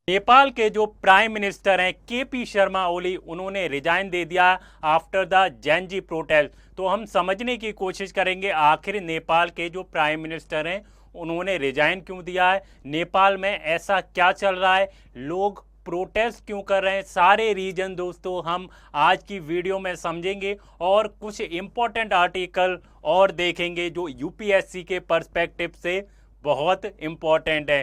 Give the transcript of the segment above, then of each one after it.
नेपाल के जो prime minister हैं केपी शर्मा ओली, उन्होंने रिजाइन दे दिया आफ्टर द जेनजी प्रोटेस्ट। तो हम समझने की कोशिश करेंगे आखिर नेपाल के जो प्राइम मिनिस्टर हैं उन्होंने रिजाइन क्यों दिया है, नेपाल में ऐसा क्या चल रहा है, लोग प्रोटेस्ट क्यों कर रहे हैं, सारे रीजन दोस्तों हम आज की वीडियो में समझेंगे और कुछ इंपॉर्टेंट आर्टिकल और देखेंगे जो यूपीएससी के पर्सपेक्टिव से बहुत इंपॉर्टेंट है।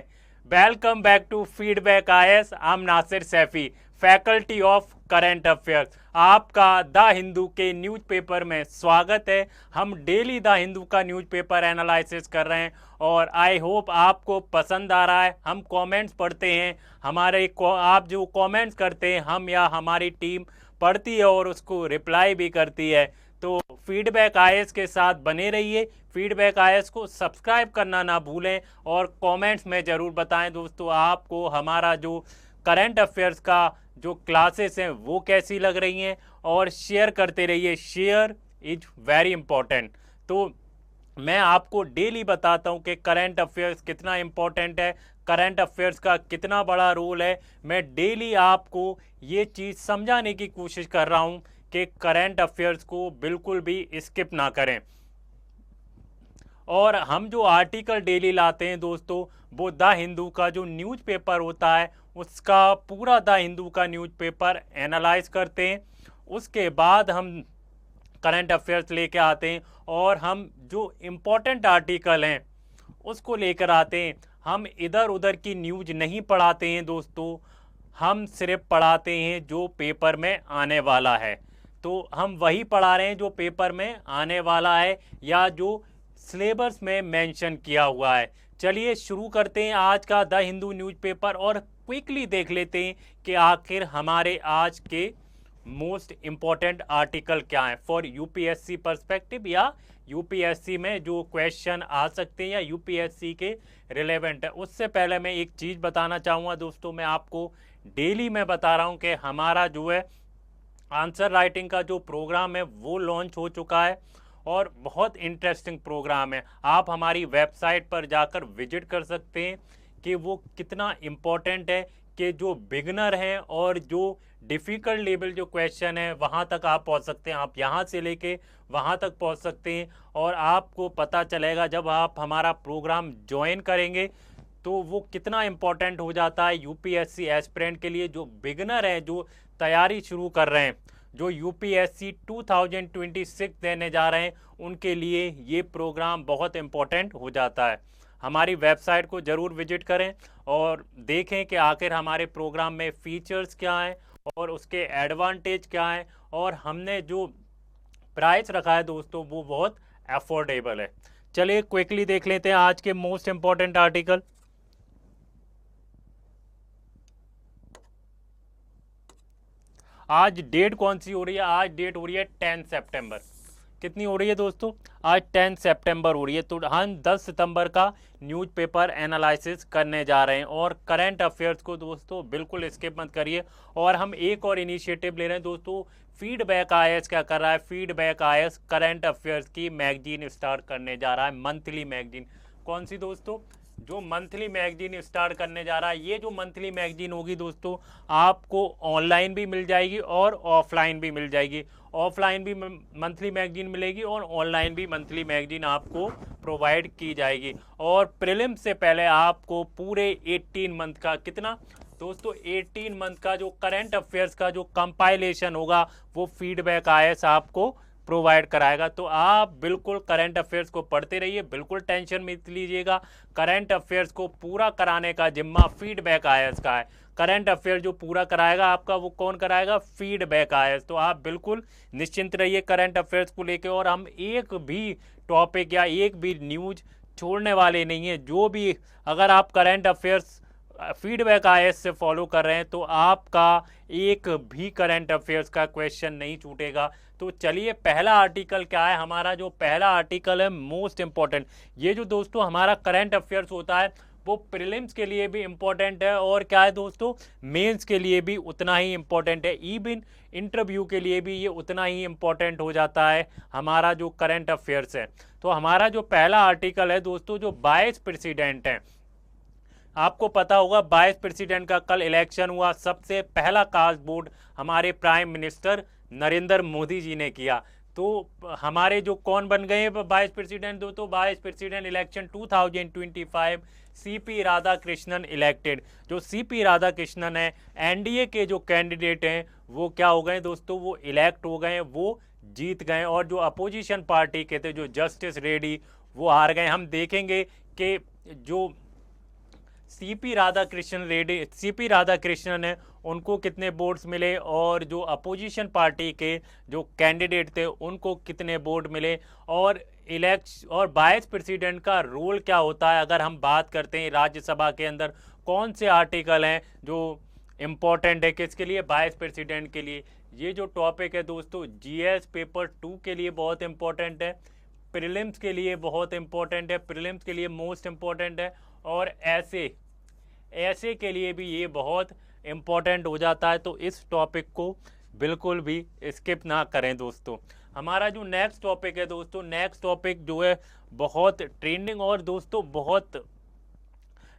Welcome back to feedback IAS. I am Nasir Saifi, faculty of current affairs. आपका द हिंदू के न्यूज़पेपर में स्वागत है। हम डेली द हिंदू का न्यूज़पेपर एनालिसिस कर रहे हैं और आई होप आपको पसंद आ रहा है। हम कमेंट्स पढ़ते हैं, आप जो कमेंट्स करते हैं हम या हमारी टीम पढ़ती है और उसको रिप्लाई भी करती है। तो फीडबैक आईएएस के साथ बने रहिए। फीडबैक आईएएस को सब्सक्राइब करना ना भूलें और कमेंट्स में ज़रूर बताएं दोस्तों आपको हमारा जो करंट अफेयर्स का जो क्लासेस हैं वो कैसी लग रही हैं, और शेयर करते रहिए। Share is very important. तो मैं आपको डेली बताता हूं कि करंट अफेयर्स कितना इंपॉर्टेंट है, करंट अफेयर्स का कितना बड़ा रोल है। मैं डेली आपको ये चीज़ समझाने की कोशिश कर रहा हूं कि करंट अफेयर्स को बिल्कुल भी स्किप ना करें। और हम जो आर्टिकल डेली लाते हैं दोस्तों वो द हिंदू का जो न्यूज़पेपर होता है उसका पूरा द हिंदू का न्यूज़पेपर एनालाइज करते हैं। उसके बाद हम करंट अफेयर्स लेके आते हैं और हम जो इम्पोर्टेंट आर्टिकल हैं उसको लेकर आते हैं। हम इधर उधर की न्यूज़ नहीं पढ़ाते हैं दोस्तों, हम सिर्फ पढ़ाते हैं जो पेपर में आने वाला है। तो हम वही पढ़ा रहे हैं जो पेपर में आने वाला है या जो सिलेबस में मेंशन किया हुआ है। चलिए शुरू करते हैं आज का द हिंदू न्यूज़पेपर और क्विकली देख लेते हैं कि आखिर हमारे आज के मोस्ट इम्पॉर्टेंट आर्टिकल क्या हैं फॉर यूपीएससी पर्सपेक्टिव, या यूपीएससी में जो क्वेश्चन आ सकते हैं या यूपीएससी के रिलेवेंट है। उससे पहले मैं एक चीज़ बताना चाहूँगा दोस्तों, मैं आपको डेली मैं बता रहा हूँ कि हमारा जो है आंसर राइटिंग का जो प्रोग्राम है वो लॉन्च हो चुका है और बहुत इंटरेस्टिंग प्रोग्राम है। आप हमारी वेबसाइट पर जाकर विजिट कर सकते हैं कि वो कितना इम्पोर्टेंट है कि जो बिगनर हैं और जो डिफ़िकल्ट लेवल जो क्वेश्चन है वहाँ तक आप पहुँच सकते हैं। आप यहाँ से लेके वहाँ तक पहुँच सकते हैं और आपको पता चलेगा जब आप हमारा प्रोग्राम ज्वाइन करेंगे तो वो कितना इम्पोर्टेंट हो जाता है यूपीएससी एस्पिरेंट के लिए। जो बिगनर हैं, जो तैयारी शुरू कर रहे हैं, जो यूपीएससी 2026 देने जा रहे हैं, उनके लिए ये प्रोग्राम बहुत इम्पोर्टेंट हो जाता है। हमारी वेबसाइट को ज़रूर विजिट करें और देखें कि आखिर हमारे प्रोग्राम में फ़ीचर्स क्या हैं और उसके एडवांटेज क्या हैं, और हमने जो प्राइस रखा है दोस्तों वो बहुत अफोर्डेबल है। चलिए क्विकली देख लेते हैं आज के मोस्ट इम्पॉर्टेंट आर्टिकल। आज डेट कौन सी हो रही है? आज डेट हो रही है 10 सितंबर। कितनी हो रही है दोस्तों? आज 10 सितंबर हो रही है। तो हम 10 सितंबर का न्यूज़पेपर एनालिसिस करने जा रहे हैं और करंट अफेयर्स को दोस्तों बिल्कुल स्किप मत करिए। और हम एक और इनिशिएटिव ले रहे हैं दोस्तों, फीडबैक आईएएस क्या कर रहा है, फीडबैक आईएएस करंट अफेयर्स की मैगजीन स्टार्ट करने जा रहा है, मंथली मैगजीन। कौन सी दोस्तों? जो मंथली मैगजीन स्टार्ट करने जा रहा है। ये जो मंथली मैगजीन होगी दोस्तों आपको ऑनलाइन भी मिल जाएगी और ऑफलाइन भी मिल जाएगी। ऑफलाइन भी मंथली मैगजीन मिलेगी और ऑनलाइन भी मंथली मैगजीन आपको प्रोवाइड की जाएगी। और प्रीलिम्स से पहले आपको पूरे 18 मंथ का, कितना दोस्तों, 18 मंथ का जो करंट अफेयर्स का जो कंपाइलेशन होगा वो फीडबैक आईएएस आपको प्रोवाइड कराएगा। तो आप बिल्कुल करंट अफेयर्स को पढ़ते रहिए, बिल्कुल टेंशन मत लीजिएगा। करंट अफेयर्स को पूरा कराने का जिम्मा फीडबैक आईएएस का है। करंट अफेयर जो पूरा कराएगा आपका वो कौन कराएगा? Feedback IAS. तो आप बिल्कुल निश्चिंत रहिए करंट अफेयर्स को लेकर, और हम एक भी टॉपिक या एक भी न्यूज़ छोड़ने वाले नहीं है। जो भी, अगर आप करंट अफेयर्स फीडबैक आईएएस से फॉलो कर रहे हैं तो आपका एक भी करंट अफेयर्स का क्वेश्चन नहीं छूटेगा। तो चलिए पहला आर्टिकल क्या है हमारा? जो पहला आर्टिकल है मोस्ट इम्पॉर्टेंट। ये जो दोस्तों हमारा करंट अफेयर्स होता है वो प्रीलिम्स के लिए भी इम्पोर्टेंट है और क्या है दोस्तों, मेंस के लिए भी उतना ही इम्पोर्टेंट है, इवन इंटरव्यू के लिए भी ये उतना ही इम्पोर्टेंट हो जाता है हमारा जो करंट अफेयर्स है। तो हमारा जो पहला आर्टिकल है दोस्तों, जो वाइस प्रेसिडेंट हैं आपको पता होगा वाइस प्रेसिडेंट का कल इलेक्शन हुआ, सबसे पहला कास्ट वोट हमारे प्राइम मिनिस्टर नरेंद्र मोदी जी ने किया। तो हमारे जो कौन बन गए वाइस प्रेसिडेंट, तो vice president election 2025 CP Radhakrishnan elected. जो सीपी राधाकृष्णन है, एनडीए के जो कैंडिडेट हैं वो क्या हो गए दोस्तों, वो इलेक्ट हो गए, वो जीत गए। और जो अपोजिशन पार्टी के थे, जो जस्टिस रेड्डी, वो हार गए। हम देखेंगे कि जो सीपी राधाकृष्णन है उनको कितने वोट्स मिले और जो अपोजिशन पार्टी के जो कैंडिडेट थे उनको कितने वोट मिले, और और वाइस प्रेसिडेंट का रोल क्या होता है। अगर हम बात करते हैं राज्यसभा के अंदर कौन से आर्टिकल हैं जो इम्पोर्टेंट है किसके लिए, वाइस प्रेसिडेंट के लिए। ये जो टॉपिक है दोस्तों जीएस पेपर 2 के लिए बहुत इंपॉर्टेंट है, प्रीलिम्स के लिए बहुत इंपॉर्टेंट है, प्रीलिम्स के लिए मोस्ट इंपॉर्टेंट है, और ऐसे के लिए भी ये बहुत इम्पोर्टेंट हो जाता है। तो इस टॉपिक को बिल्कुल भी स्किप ना करें दोस्तों। हमारा जो नेक्स्ट टॉपिक है दोस्तों, नेक्स्ट टॉपिक जो है बहुत ट्रेंडिंग और दोस्तों बहुत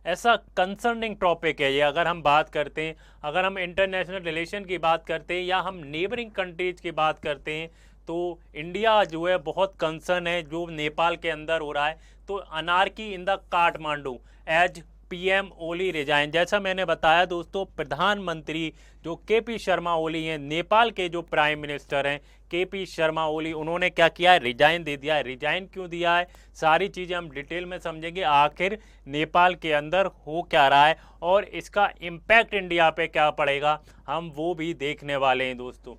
ऐसा कंसर्निंग टॉपिक है ये। अगर हम बात करते हैं, अगर हम इंटरनेशनल रिलेशन की बात करते हैं या हम नेबरिंग कंट्रीज की बात करते हैं, तो इंडिया जो है बहुत कंसर्न है जो नेपाल के अंदर हो रहा है। तो anarchy in the Kathmandu as PM Oli resign. जैसा मैंने बताया दोस्तों, प्रधानमंत्री जो केपी शर्मा ओली हैं, नेपाल के जो प्राइम मिनिस्टर हैं केपी शर्मा ओली, उन्होंने क्या किया है, रिजाइन दे दिया है। रिजाइन क्यों दिया है, सारी चीज़ें हम डिटेल में समझेंगे। आखिर नेपाल के अंदर हो क्या रहा है और इसका इम्पैक्ट इंडिया पे क्या पड़ेगा, हम वो भी देखने वाले हैं दोस्तों।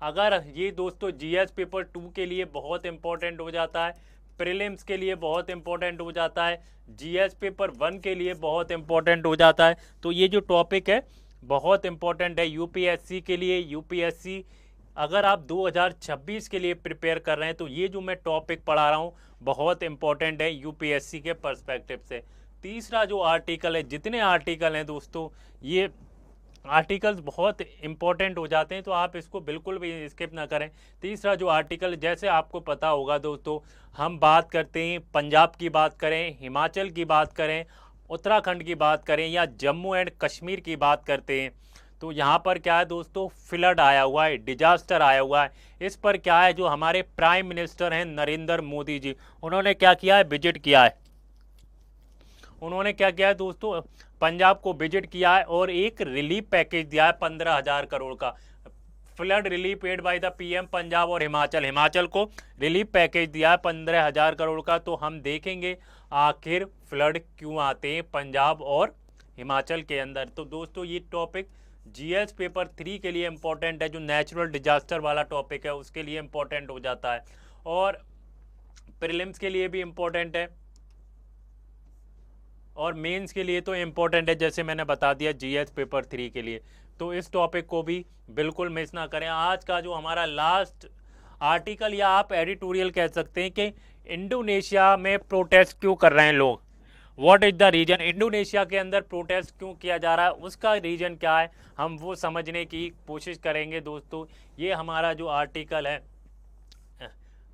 अगर ये दोस्तों जीएस पेपर 2 के लिए बहुत इंपॉर्टेंट हो जाता है, प्रीलिम्स के लिए बहुत इंपॉर्टेंट हो जाता है, जीएस पेपर 1 के लिए बहुत इंपॉर्टेंट हो जाता है, तो ये जो टॉपिक है बहुत इंपॉर्टेंट है यूपीएससी के लिए। यूपीएससी अगर आप 2026 के लिए प्रिपेयर कर रहे हैं तो ये जो मैं टॉपिक पढ़ा रहा हूँ बहुत इंपॉर्टेंट है यूपीएससी के पर्सपेक्टिव से। तीसरा जो आर्टिकल है, जितने आर्टिकल हैं दोस्तों ये आर्टिकल्स बहुत इंपॉर्टेंट हो जाते हैं, तो आप इसको बिल्कुल भी स्किप ना करें। तीसरा जो आर्टिकल, जैसे आपको पता होगा दोस्तों, हम बात करते हैं पंजाब की बात करें, हिमाचल की बात करें, उत्तराखंड की बात करें या जम्मू एंड कश्मीर की बात करते हैं, तो यहाँ पर क्या है दोस्तों, फ्लड आया हुआ है, डिजास्टर आया हुआ है। इस पर क्या है, जो हमारे प्राइम मिनिस्टर हैं नरेंद्र मोदी जी, उन्होंने क्या किया है, विजिट किया है। उन्होंने क्या किया है दोस्तों, पंजाब को विजिट किया है और एक रिलीफ पैकेज दिया है 15,000 करोड़ का। Flood relief paid by the PM Punjab और हिमाचल को रिलीफ पैकेज दिया है 15,000 करोड़ का। तो हम देखेंगे आखिर फ्लड क्यों आते हैं पंजाब और हिमाचल के अंदर। तो दोस्तों ये टॉपिक जीएस पेपर 3 के लिए इंपॉर्टेंट है, जो नेचुरल डिजास्टर वाला टॉपिक है उसके लिए इंपॉर्टेंट हो जाता है, और प्रीलिम्स के लिए भी इंपॉर्टेंट है और मेंस के लिए तो इम्पोर्टेंट है, जैसे मैंने बता दिया जीएस पेपर 3 के लिए। तो इस टॉपिक को भी बिल्कुल मिस ना करें। आज का जो हमारा लास्ट आर्टिकल या आप एडिटोरियल कह सकते हैं कि इंडोनेशिया में प्रोटेस्ट क्यों कर रहे हैं लोग, what is the reason. Indonesia के अंदर प्रोटेस्ट क्यों किया जा रहा है, उसका रीजन क्या है, हम वो समझने की कोशिश करेंगे दोस्तों। ये हमारा जो आर्टिकल है,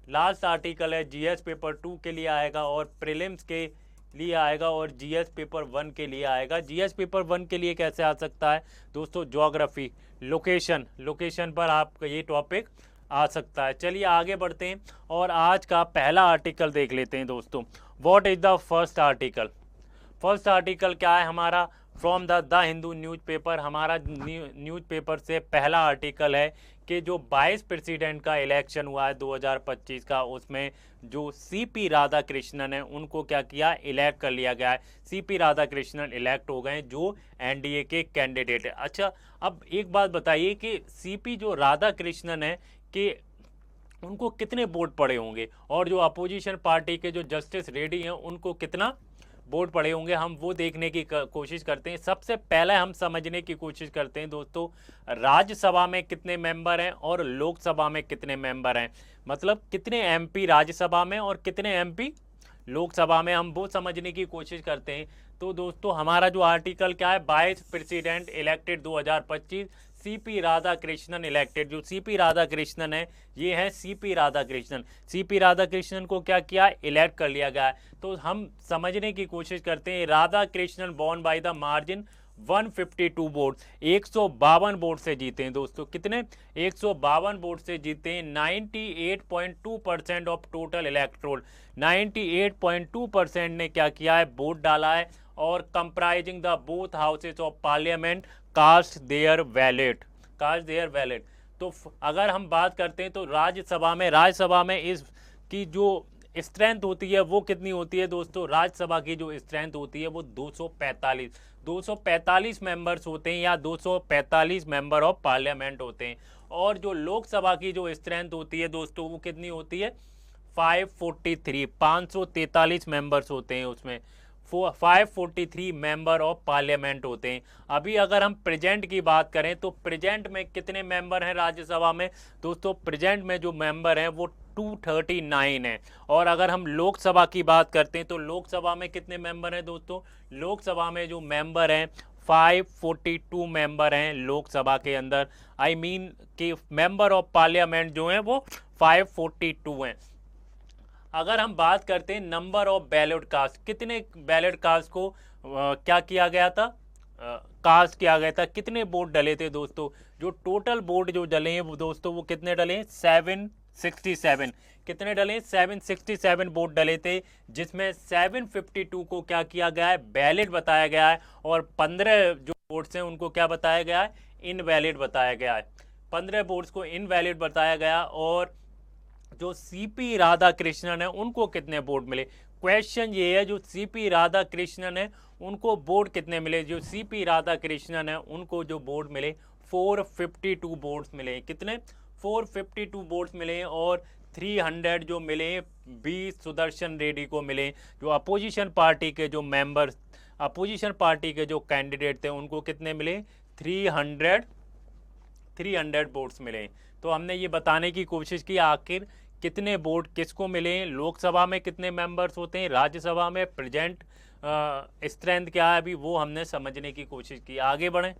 लास्ट आर्टिकल है, जीएस पेपर 2 के लिए आएगा और प्रीलिम्स के लिए आएगा और जीएस पेपर 1 के लिए आएगा। जीएस पेपर 1 के लिए कैसे आ सकता है दोस्तों, ज्योग्राफी, लोकेशन पर आपका ये टॉपिक आ सकता है। चलिए आगे बढ़ते हैं और आज का पहला आर्टिकल देख लेते हैं दोस्तों। What is the first article. First article क्या है हमारा, फ्रॉम द हिंदू न्यूज़पेपर। हमारा न्यूज़पेपर से पहला आर्टिकल है कि जो वाइस प्रेसिडेंट का इलेक्शन हुआ है 2025 का, उसमें जो सीपी राधाकृष्णन है उनको क्या किया, इलेक्ट कर लिया गया है। सीपी राधाकृष्णन इलेक्ट हो गए जो एनडीए के कैंडिडेट है। अच्छा, अब एक बात बताइए कि सीपी जो राधाकृष्णन है कि उनको कितने वोट पड़े होंगे और जो अपोजिशन पार्टी के जो जस्टिस रेड्डी हैं उनको कितना वोट पड़े होंगे, हम वो देखने की कोशिश करते हैं। सबसे पहले हम समझने की कोशिश करते हैं दोस्तों, राज्यसभा में कितने मेंबर हैं और लोकसभा में कितने मेंबर हैं, मतलब कितने एमपी राज्यसभा में और कितने एमपी लोकसभा में, हम वो समझने की कोशिश करते हैं। तो दोस्तों हमारा जो आर्टिकल क्या है, vice president elected 2025 CP Radhakrishnan elected. जो सीपी राधाकृष्णन है ये है सीपी राधाकृष्णन। सीपी राधाकृष्णन को क्या किया, इलेक्ट कर लिया गया है। तो हम समझने की कोशिश करते हैं, Radhakrishnan born by the margin 152 vote, 152 vote से जीते हैं दोस्तों। कितने, 152 वोट से जीते हैं। 98.2% ऑफ टोटल इलेक्ट्रोल, 98.2% ने क्या किया है, वोट डाला है। और comprising the both houses of parliament cast their ballot, cast their ballot. तो अगर हम बात करते हैं तो राज्यसभा में इसकी जो स्ट्रेंथ होती है वो कितनी होती है दोस्तों, राज्यसभा की जो स्ट्रेंथ होती है वो 245 मेंबर्स होते हैं, या 245 मेंबर ऑफ पार्लियामेंट होते हैं। और जो लोकसभा की जो स्ट्रेंथ होती है दोस्तों वो कितनी होती है, 543 मेंबर्स होते हैं उसमें, 543 मेंबर ऑफ पार्लियामेंट होते हैं। अभी अगर हम प्रेजेंट की बात करें तो प्रेजेंट में कितने मेंबर हैं राज्यसभा में दोस्तों, प्रेजेंट में जो मेंबर हैं वो 239 है। और अगर हम लोकसभा की बात करते हैं तो लोकसभा में कितने मेंबर हैं दोस्तों, लोकसभा में जो मेंबर हैं 542 मेंबर हैं लोकसभा के अंदर। आई मीन कि मेंबर ऑफ पार्लियामेंट जो हैं वो 542 हैं। अगर हम बात करते हैं नंबर ऑफ बैलेट कास्ट, कितने बैलेट कास्ट को क्या किया गया था, कास्ट किया गया था, कितने वोट डले थे दोस्तों, जो टोटल वोट जो डले हैं वो दोस्तों वो कितने डले, 767। कितने डले, 767 वोट डले थे, जिसमें 752 को क्या किया गया है, वैलिड बताया गया है। और 15 जो वोट्स हैं उनको क्या बताया गया है, इनवैलिड बताया गया है। 15 वोट्स को इनवैलिड बताया गया। और जो सीपी राधाकृष्णन है उनको कितने वोट मिले, क्वेश्चन ये है, जो सीपी राधाकृष्णन है उनको वोट कितने मिले, जो सीपी राधाकृष्णन है उनको जो वोट मिले 452 वोट्स मिले। कितने, 452 वोट्स मिले। और 300 जो मिले बी सुदर्शन रेड्डी को मिले। जो अपोजिशन पार्टी के जो मेंबर, अपोजिशन पार्टी के जो कैंडिडेट थे उनको कितने मिले, 300 वोट्स मिले। तो हमने ये बताने की कोशिश की आखिर कितने वोट किसको मिले, लोकसभा में कितने मेंबर्स होते हैं, राज्यसभा में प्रेजेंट स्ट्रेंथ क्या है, अभी वो हमने समझने की कोशिश की। आगे बढ़ें।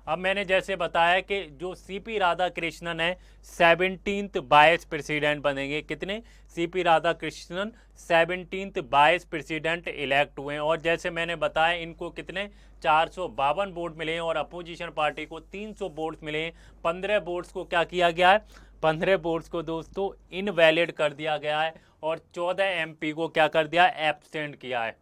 अब मैंने जैसे बताया कि जो सीपी राधाकृष्णन है 17th वाइस प्रेसिडेंट बनेंगे। कितने, CP Radhakrishnan 17th vice president elect हुए हैं। और जैसे मैंने बताया इनको कितने 452 वोट मिले हैं और अपोजिशन पार्टी को 300 वोट्स मिले हैं। 15 वोट्स को क्या किया गया है, 15 वोट्स को दोस्तों इनवैलिड कर दिया गया है। और 14 एमपी को क्या कर दिया, एब्सेंट किया है।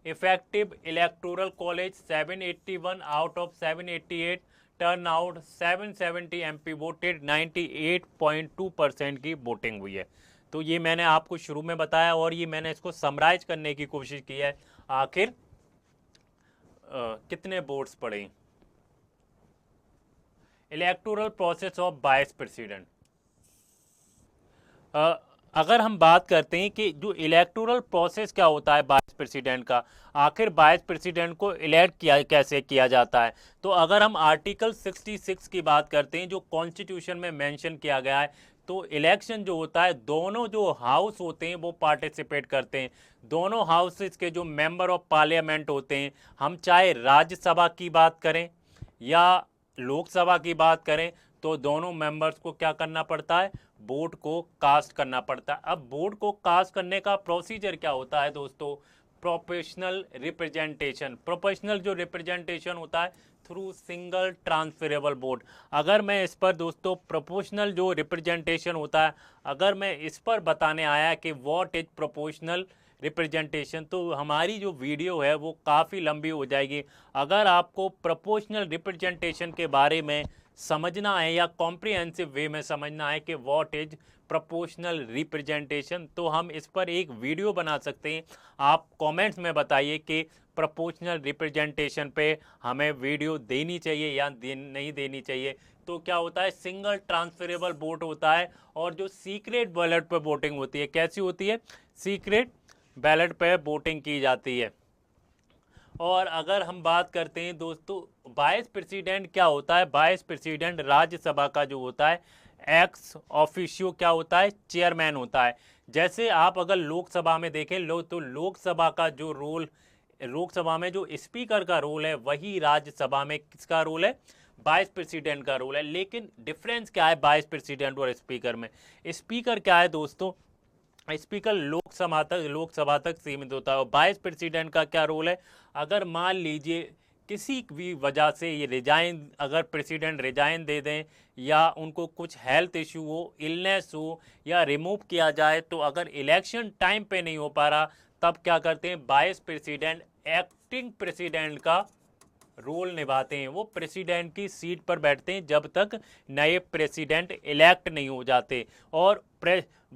Effective electoral college 781 out of 788, turn out 770 MP voted, 98.2% की वोटिंग हुई है। तो ये मैंने आपको शुरू में बताया और ये मैंने इसको समराइज करने की कोशिश की है, आखिर कितने वोट्स पड़े। Electoral process of vice president, अगर हम बात करते हैं कि जो इलेक्टोरल प्रोसेस क्या होता है वाइस प्रेसिडेंट का, आखिर वाइस प्रेसिडेंट को इलेक्ट कैसे किया जाता है, तो अगर हम आर्टिकल 66 की बात करते हैं जो कॉन्स्टिट्यूशन में मेंशन किया गया है, तो इलेक्शन जो होता है दोनों जो हाउस होते हैं वो पार्टिसिपेट करते हैं। दोनों हाउसेस के जो मेंबर ऑफ पार्लियामेंट होते हैं, हम चाहे राज्यसभा की बात करें या लोकसभा की बात करें, तो दोनों मेंबर्स को क्या करना पड़ता है, वोट को कास्ट करना पड़ता है। अब वोट को कास्ट करने का प्रोसीजर क्या होता है दोस्तों, प्रोपोर्शनल रिप्रेजेंटेशन। प्रोपोर्शनल जो रिप्रेजेंटेशन होता है थ्रू सिंगल ट्रांसफरेबल वोट। अगर मैं इस पर दोस्तों प्रोपोर्शनल जो रिप्रेजेंटेशन होता है, अगर मैं इस पर बताने आया कि व्हाट इज प्रोपोर्शनल रिप्रेजेंटेशन, तो हमारी जो वीडियो है वो काफ़ी लंबी हो जाएगी। अगर आपको प्रोपोर्शनल रिप्रेजेंटेशन के बारे में समझना है या कॉम्प्रिहेंसिव वे में समझना है कि व्हाट इज प्रोपोर्शनल रिप्रेजेंटेशन, तो हम इस पर एक वीडियो बना सकते हैं। आप कमेंट्स में बताइए कि प्रोपोर्शनल रिप्रेजेंटेशन पे हमें वीडियो देनी चाहिए या नहीं देनी चाहिए। तो क्या होता है, सिंगल ट्रांसफरेबल वोट होता है और जो सीक्रेट बैलेट पर वोटिंग होती है, कैसी होती है, सीक्रेट बैलेट पे वोटिंग की जाती है। और अगर हम बात करते हैं दोस्तों वाइस प्रेसिडेंट क्या होता है, वाइस प्रेसिडेंट राज्यसभा का जो होता है एक्स ऑफिशियो क्या होता है, चेयरमैन होता है। जैसे आप अगर लोकसभा में देखें तो लोकसभा का जो रोल लोकसभा में जो स्पीकर का रोल है वही राज्यसभा में किसका रोल है, वाइस प्रेसिडेंट का रोल है। लेकिन डिफरेंस क्या है वाइस प्रेसिडेंट और स्पीकर में? स्पीकर क्या है दोस्तों, स्पीकर लोकसभा तक सीमित होता है। और वाइस प्रेसिडेंट का क्या रोल है, अगर मान लीजिए किसी भी वजह से ये रिजाइन, अगर प्रेसिडेंट रिजाइन दे दें या उनको कुछ हेल्थ इशू हो, इलनेस हो या रिमूव किया जाए, तो अगर इलेक्शन टाइम पे नहीं हो पा रहा तब क्या करते हैं, वाइस प्रेसिडेंट एक्टिंग प्रेसिडेंट का रोल निभाते हैं। वो प्रेसिडेंट की सीट पर बैठते हैं जब तक नए प्रेसिडेंट इलेक्ट नहीं हो जाते, और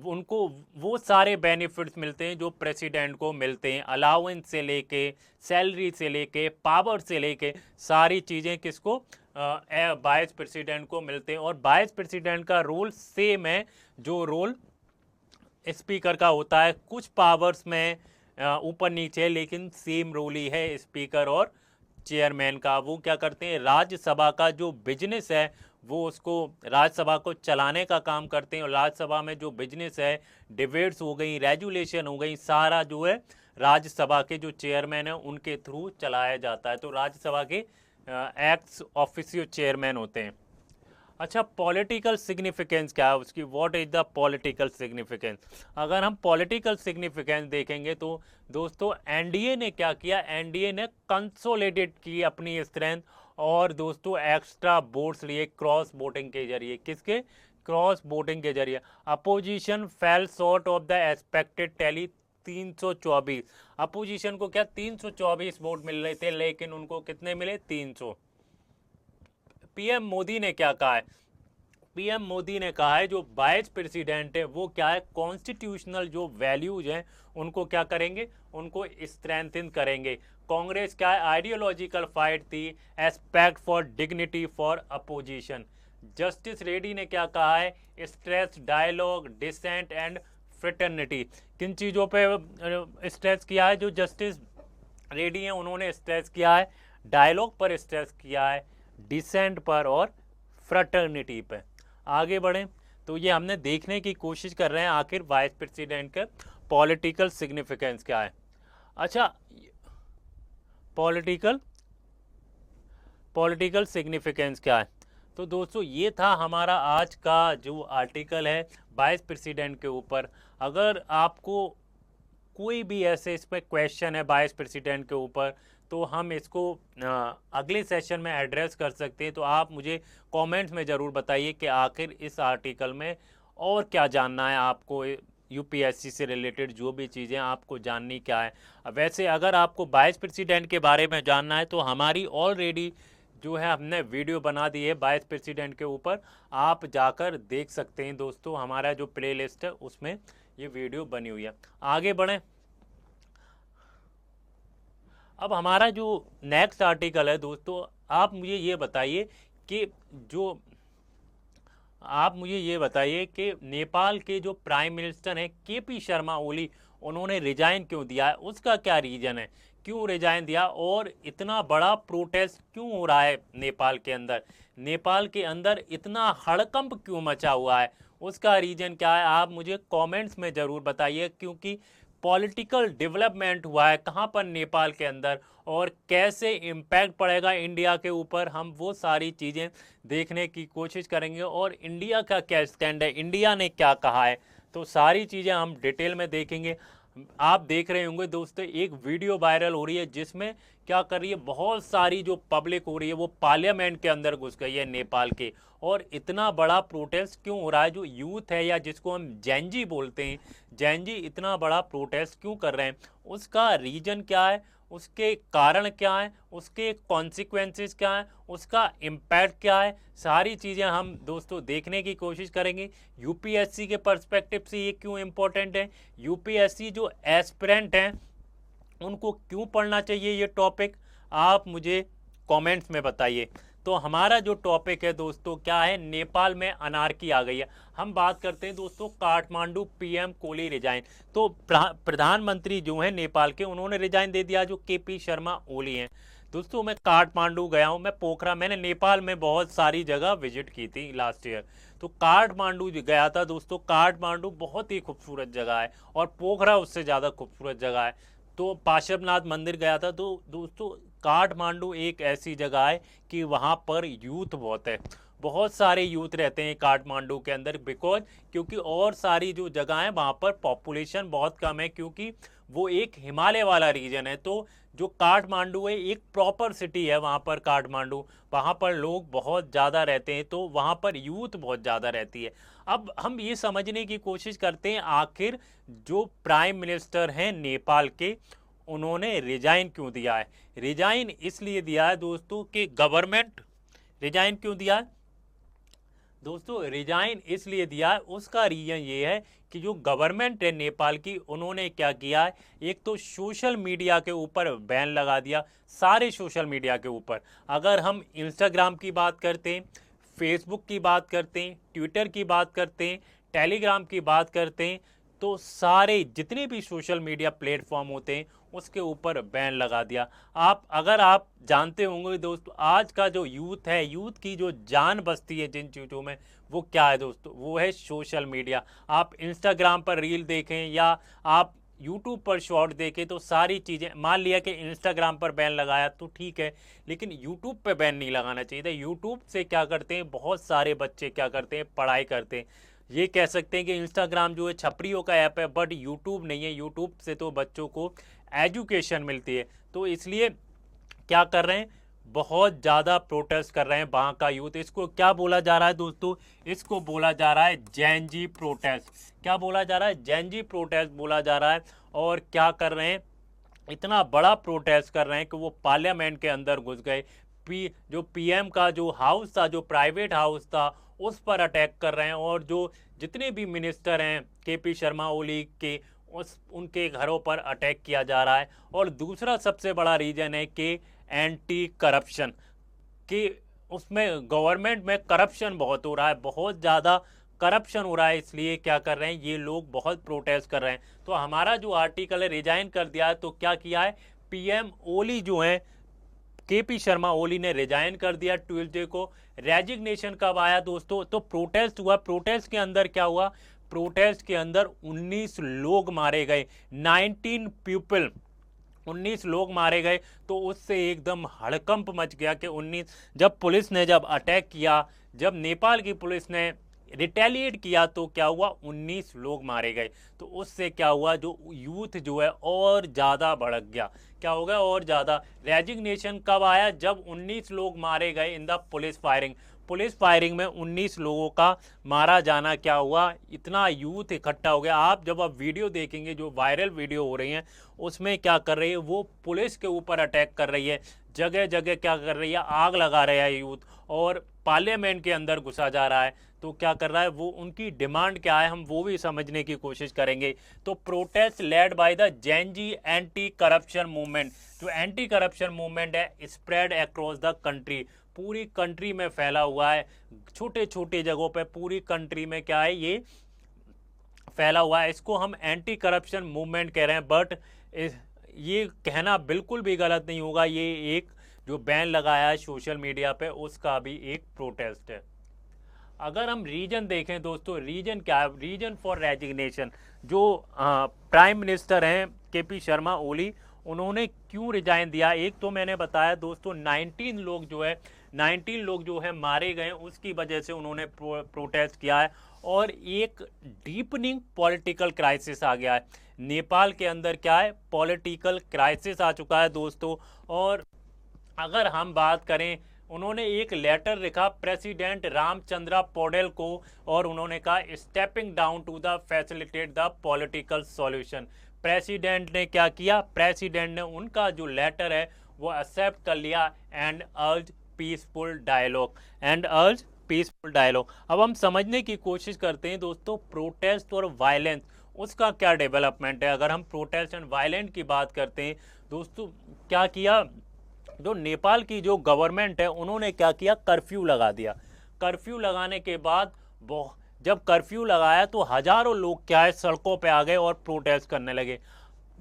उनको वो सारे बेनिफिट्स मिलते हैं जो प्रेसिडेंट को मिलते हैं, अलाउंस से लेके, सैलरी से लेके, पावर से लेके, सारी चीज़ें किसको, वाइस प्रेसिडेंट को मिलते हैं। और वाइस प्रेसिडेंट का रोल सेम है जो रोल स्पीकर का होता है, कुछ पावर्स में ऊपर नीचे, लेकिन सेम रोल ही है स्पीकर और चेयरमैन का। वो क्या करते हैं, राज्यसभा का जो बिजनेस है वो उसको राज्यसभा को चलाने का काम करते हैं। और राज्यसभा में जो बिजनेस है, डिबेट्स हो गई, रेजुलेशन हो गई, सारा जो है राज्यसभा के जो चेयरमैन है उनके थ्रू चलाया जाता है। तो राज्यसभा के एक्स ऑफिशियो चेयरमैन होते हैं। अच्छा, पॉलिटिकल सिग्निफिकेंस क्या है उसकी, what is the political significance? अगर हम पॉलिटिकल सिग्निफिकेंस देखेंगे तो दोस्तों एनडीए ने क्या किया, एनडीए ने कंसोलिडेट की अपनी स्ट्रेंथ, और दोस्तों एक्स्ट्रा वोट्स लिए क्रॉस वोटिंग के जरिए। किसके, क्रॉस वोटिंग के जरिए। Opposition fail short of the expected tally 324। Opposition को क्या 324 वोट मिल रहे थे, लेकिन उनको कितने मिले, 300। पीएम मोदी ने क्या कहा है, पीएम मोदी ने कहा है जो वाइस प्रेसिडेंट है वो क्या है, कॉन्स्टिट्यूशनल जो वैल्यूज हैं उनको क्या करेंगे, उनको स्ट्रेंथन करेंगे। कांग्रेस क्या है, आइडियोलॉजिकल फाइट थी, respect for dignity for opposition. Justice Reddy ने क्या कहा है, stress dialogue, dissent and fraternity. किन चीज़ों पे स्ट्रेस किया है जो जस्टिस रेड्डी हैं, उन्होंने स्ट्रेस किया है, डायलॉग पर स्ट्रेस किया है, डिसेंट पर और फ्रेटर्निटी पे। आगे बढ़ें तो ये हमने देखने की कोशिश कर रहे हैं आखिर वाइस प्रेसिडेंट का पॉलिटिकल सिग्निफिकेंस क्या है। अच्छा, पॉलिटिकल सिग्निफिकेंस क्या है, तो दोस्तों ये था हमारा आज का जो आर्टिकल है वाइस प्रेसिडेंट के ऊपर। अगर आपको कोई भी ऐसे इस पर क्वेश्चन है वाइस प्रेसिडेंट के ऊपर, तो हम इसको अगले सेशन में एड्रेस कर सकते हैं। तो आप मुझे कमेंट्स में ज़रूर बताइए कि आखिर इस आर्टिकल में और क्या जानना है आपको, यूपीएससी से रिलेटेड जो भी चीज़ें आपको जाननी क्या है। वैसे अगर आपको वाइस प्रेसिडेंट के बारे में जानना है तो हमारी ऑलरेडी जो है हमने वीडियो बना दी है वाइस प्रेसिडेंट के ऊपर, आप जाकर देख सकते हैं दोस्तों। हमारा जो प्लेलिस्ट है उसमें ये वीडियो बनी हुई है। आगे बढ़ें, अब हमारा जो नेक्स्ट आर्टिकल है दोस्तों, आप मुझे ये बताइए कि नेपाल के जो प्राइम मिनिस्टर हैं केपी शर्मा ओली, उन्होंने रिजाइन क्यों दिया है, उसका क्या रीज़न है, क्यों रिजाइन दिया, और इतना बड़ा प्रोटेस्ट क्यों हो रहा है नेपाल के अंदर इतना हड़कंप क्यों मचा हुआ है, उसका रीज़न क्या है, आप मुझे कमेंट्स में ज़रूर बताइए। क्योंकि पॉलिटिकल डेवलपमेंट हुआ है कहाँ पर, नेपाल के अंदर, और कैसे इम्पैक्ट पड़ेगा इंडिया के ऊपर, हम वो सारी चीज़ें देखने की कोशिश करेंगे। और इंडिया का क्या स्टैंड है, इंडिया ने क्या कहा है, तो सारी चीज़ें हम डिटेल में देखेंगे। आप देख रहे होंगे दोस्तों एक वीडियो वायरल हो रही है जिसमें क्या कर रही है, बहुत सारी जो पब्लिक हो रही है वो पार्लियामेंट के अंदर घुस गई है नेपाल के। और इतना बड़ा प्रोटेस्ट क्यों हो रहा है, जो यूथ है या जिसको हम जैनजी बोलते हैं, जैनजी इतना बड़ा प्रोटेस्ट क्यों कर रहे हैं, उसका रीजन क्या है, उसके कारण क्या है, उसके कॉन्सिक्वेंसेस क्या है, उसका इम्पैक्ट क्या है, सारी चीज़ें हम दोस्तों देखने की कोशिश करेंगे। यूपीएससी के पर्सपेक्टिव से ये क्यों इम्पोर्टेंट है, यूपीएससी जो एस्पिरेंट हैं उनको क्यों पढ़ना चाहिए ये टॉपिक, आप मुझे कमेंट्स में बताइए। तो हमारा जो टॉपिक है दोस्तों क्या है, नेपाल में अनार्की आ गई है। हम बात करते हैं दोस्तों काठमांडू पीएम कोली रिजाइन। तो प्रधानमंत्री जो है नेपाल के, उन्होंने रिजाइन दे दिया, जो केपी शर्मा ओली हैं। दोस्तों मैं काठमांडू गया हूँ, मैं पोखरा, मैंने नेपाल में बहुत सारी जगह विजिट की थी लास्ट ईयर, तो काठमांडू गया था दोस्तों। काठमांडू बहुत ही खूबसूरत जगह है और पोखरा उससे ज़्यादा खूबसूरत जगह है। तो पार्श्वनाथ मंदिर गया था। तो दोस्तों काठमांडू एक ऐसी जगह है कि वहाँ पर यूथ बहुत है, बहुत सारे यूथ रहते हैं काठमांडू के अंदर, बिकॉज क्योंकि और सारी जो जगह है वहाँ पर पॉपुलेशन बहुत कम है, क्योंकि वो एक हिमालय वाला रीजन है। तो जो काठमांडू है एक प्रॉपर सिटी है वहाँ पर काठमांडू, वहाँ पर लोग बहुत ज़्यादा रहते हैं, तो वहाँ पर यूथ बहुत ज़्यादा रहती है। अब हम ये समझने की कोशिश करते हैं आखिर जो प्राइम मिनिस्टर हैं नेपाल के, उन्होंने रिजाइन क्यों दिया है। रिजाइन इसलिए दिया है दोस्तों कि गवर्नमेंट, रिजाइन क्यों दिया है दोस्तों, रिजाइन इसलिए दिया है, उसका रीजन ये है कि जो गवर्नमेंट है नेपाल की, उन्होंने क्या किया है, एक तो सोशल मीडिया के ऊपर बैन लगा दिया, सारे सोशल मीडिया के ऊपर। अगर हम इंस्टाग्राम की बात करते हैं, फेसबुक की बात करते हैं, ट्विटर की बात करते हैं, टेलीग्राम की बात करते हैं, तो सारे जितने भी सोशल मीडिया प्लेटफॉर्म होते हैं उसके ऊपर बैन लगा दिया। अगर आप जानते होंगे दोस्तों, आज का जो यूथ है, यूथ की जो जान बसती है जिन चीज़ों में, वो क्या है दोस्तों, वो है सोशल मीडिया। आप इंस्टाग्राम पर रील देखें या आप यूट्यूब पर शॉर्ट देखें, तो सारी चीज़ें, मान लिया कि इंस्टाग्राम पर बैन लगाया तो ठीक है, लेकिन यूट्यूब पे बैन नहीं लगाना चाहिए था। यूट्यूब से क्या करते हैं, बहुत सारे बच्चे क्या करते हैं, पढ़ाई करते हैं। ये कह सकते हैं कि इंस्टाग्राम जो है छपरियों का ऐप है, बट यूट्यूब नहीं है। यूट्यूब से तो बच्चों को एजुकेशन मिलती है। तो इसलिए क्या कर रहे हैं, बहुत ज़्यादा प्रोटेस्ट कर रहे हैं वहाँ का यूथ। इसको क्या बोला जा रहा है दोस्तों, इसको बोला जा रहा है जैन जी प्रोटेस्ट। क्या बोला जा रहा है, जैन जी प्रोटेस्ट बोला जा रहा है। और क्या कर रहे हैं, इतना बड़ा प्रोटेस्ट कर रहे हैं कि वो पार्लियामेंट के अंदर घुस गए। जो पीएम का जो हाउस था, जो प्राइवेट हाउस था, उस पर अटैक कर रहे हैं। और जो जितने भी मिनिस्टर हैं केपी शर्मा ओली के, उनके घरों पर अटैक किया जा रहा है। और दूसरा सबसे बड़ा रीजन है कि एंटी करप्शन, कि उसमें गवर्नमेंट में करप्शन बहुत हो रहा है, बहुत ज़्यादा करप्शन हो रहा है। इसलिए क्या कर रहे हैं, ये लोग बहुत प्रोटेस्ट कर रहे हैं। तो हमारा जो आर्टिकल है रिजाइन कर दिया है। तो क्या किया है, पीएम ओली जो है, केपी शर्मा ओली ने रिजाइन कर दिया ट्यूसडे को। रेजिग्नेशन कब आया दोस्तों, तो प्रोटेस्ट हुआ। प्रोटेस्ट के अंदर क्या हुआ, प्रोटेस्ट के अंदर 19 लोग मारे गए, 19 पीपल, 19 लोग मारे गए। तो उससे एकदम हड़कंप मच गया कि 19, जब पुलिस ने जब अटैक किया, जब नेपाल की पुलिस ने रिटेलिएट किया, तो क्या हुआ, 19 लोग मारे गए। तो उससे क्या हुआ, जो यूथ जो है और ज़्यादा भड़क गया। क्या हो गया, और ज़्यादा। रेजिग्नेशन कब आया, जब 19 लोग मारे गए in the police firing. Police firing में 19 लोगों का मारा जाना क्या हुआ, इतना यूथ इकट्ठा हो गया। जब आप वीडियो देखेंगे, जो वायरल वीडियो हो रही हैं, उसमें क्या कर रही है, वो पुलिस के ऊपर अटैक कर रही है, जगह जगह क्या कर रही है, आग लगा रहा है यूथ, और पार्लियामेंट के अंदर घुसा जा रहा है। तो क्या कर रहा है वो, उनकी डिमांड क्या है, हम वो भी समझने की कोशिश करेंगे। तो protest led by the Gen Z anti corruption movement. जो एंटी करप्शन मूवमेंट है, स्प्रेड अक्रॉस द कंट्री, पूरी कंट्री में फैला हुआ है, छोटे छोटे जगहों पे पूरी कंट्री में क्या है, ये फैला हुआ है। इसको हम एंटी करप्शन मूवमेंट कह रहे हैं, बट ये कहना बिल्कुल भी गलत नहीं होगा। ये एक जो बैन लगाया है सोशल मीडिया पे, उसका भी एक प्रोटेस्ट है। अगर हम रीजन देखें दोस्तों, रीजन क्या है, रीजन फॉर रेजिग्नेशन, जो प्राइम मिनिस्टर हैं केपी शर्मा ओली, उन्होंने क्यों रिजाइन दिया। एक तो मैंने बताया दोस्तों, 19 लोग जो है, 19 लोग जो है मारे गए, उसकी वजह से उन्होंने प्रोटेस्ट किया है। और एक डीपनिंग पॉलिटिकल क्राइसिस आ गया है नेपाल के अंदर, क्या है, पॉलिटिकल क्राइसिस आ चुका है दोस्तों। और अगर हम बात करें, उन्होंने एक लेटर लिखा प्रेसिडेंट रामचंद्र पौडेल को, और उन्होंने कहा stepping down to the facilitate the political solution. President ने क्या किया, प्रेसिडेंट ने उनका जो लेटर है वो एक्सेप्ट कर लिया, एंड अर्ज पीसफुल डायलॉग, एंड अर्ज पीसफुल डायलॉग। अब हम समझने की कोशिश करते हैं दोस्तों, प्रोटेस्ट और वायलेंस, उसका क्या डेवलपमेंट है। अगर हम प्रोटेस्ट एंड वायलेंट की बात करते हैं दोस्तों, क्या किया, जो नेपाल की जो गवर्नमेंट है, उन्होंने क्या किया, कर्फ्यू लगा दिया। कर्फ्यू लगाने के बाद जब कर्फ्यू लगाया, तो हजारों लोग क्या है, सड़कों पे आ गए और प्रोटेस्ट करने लगे।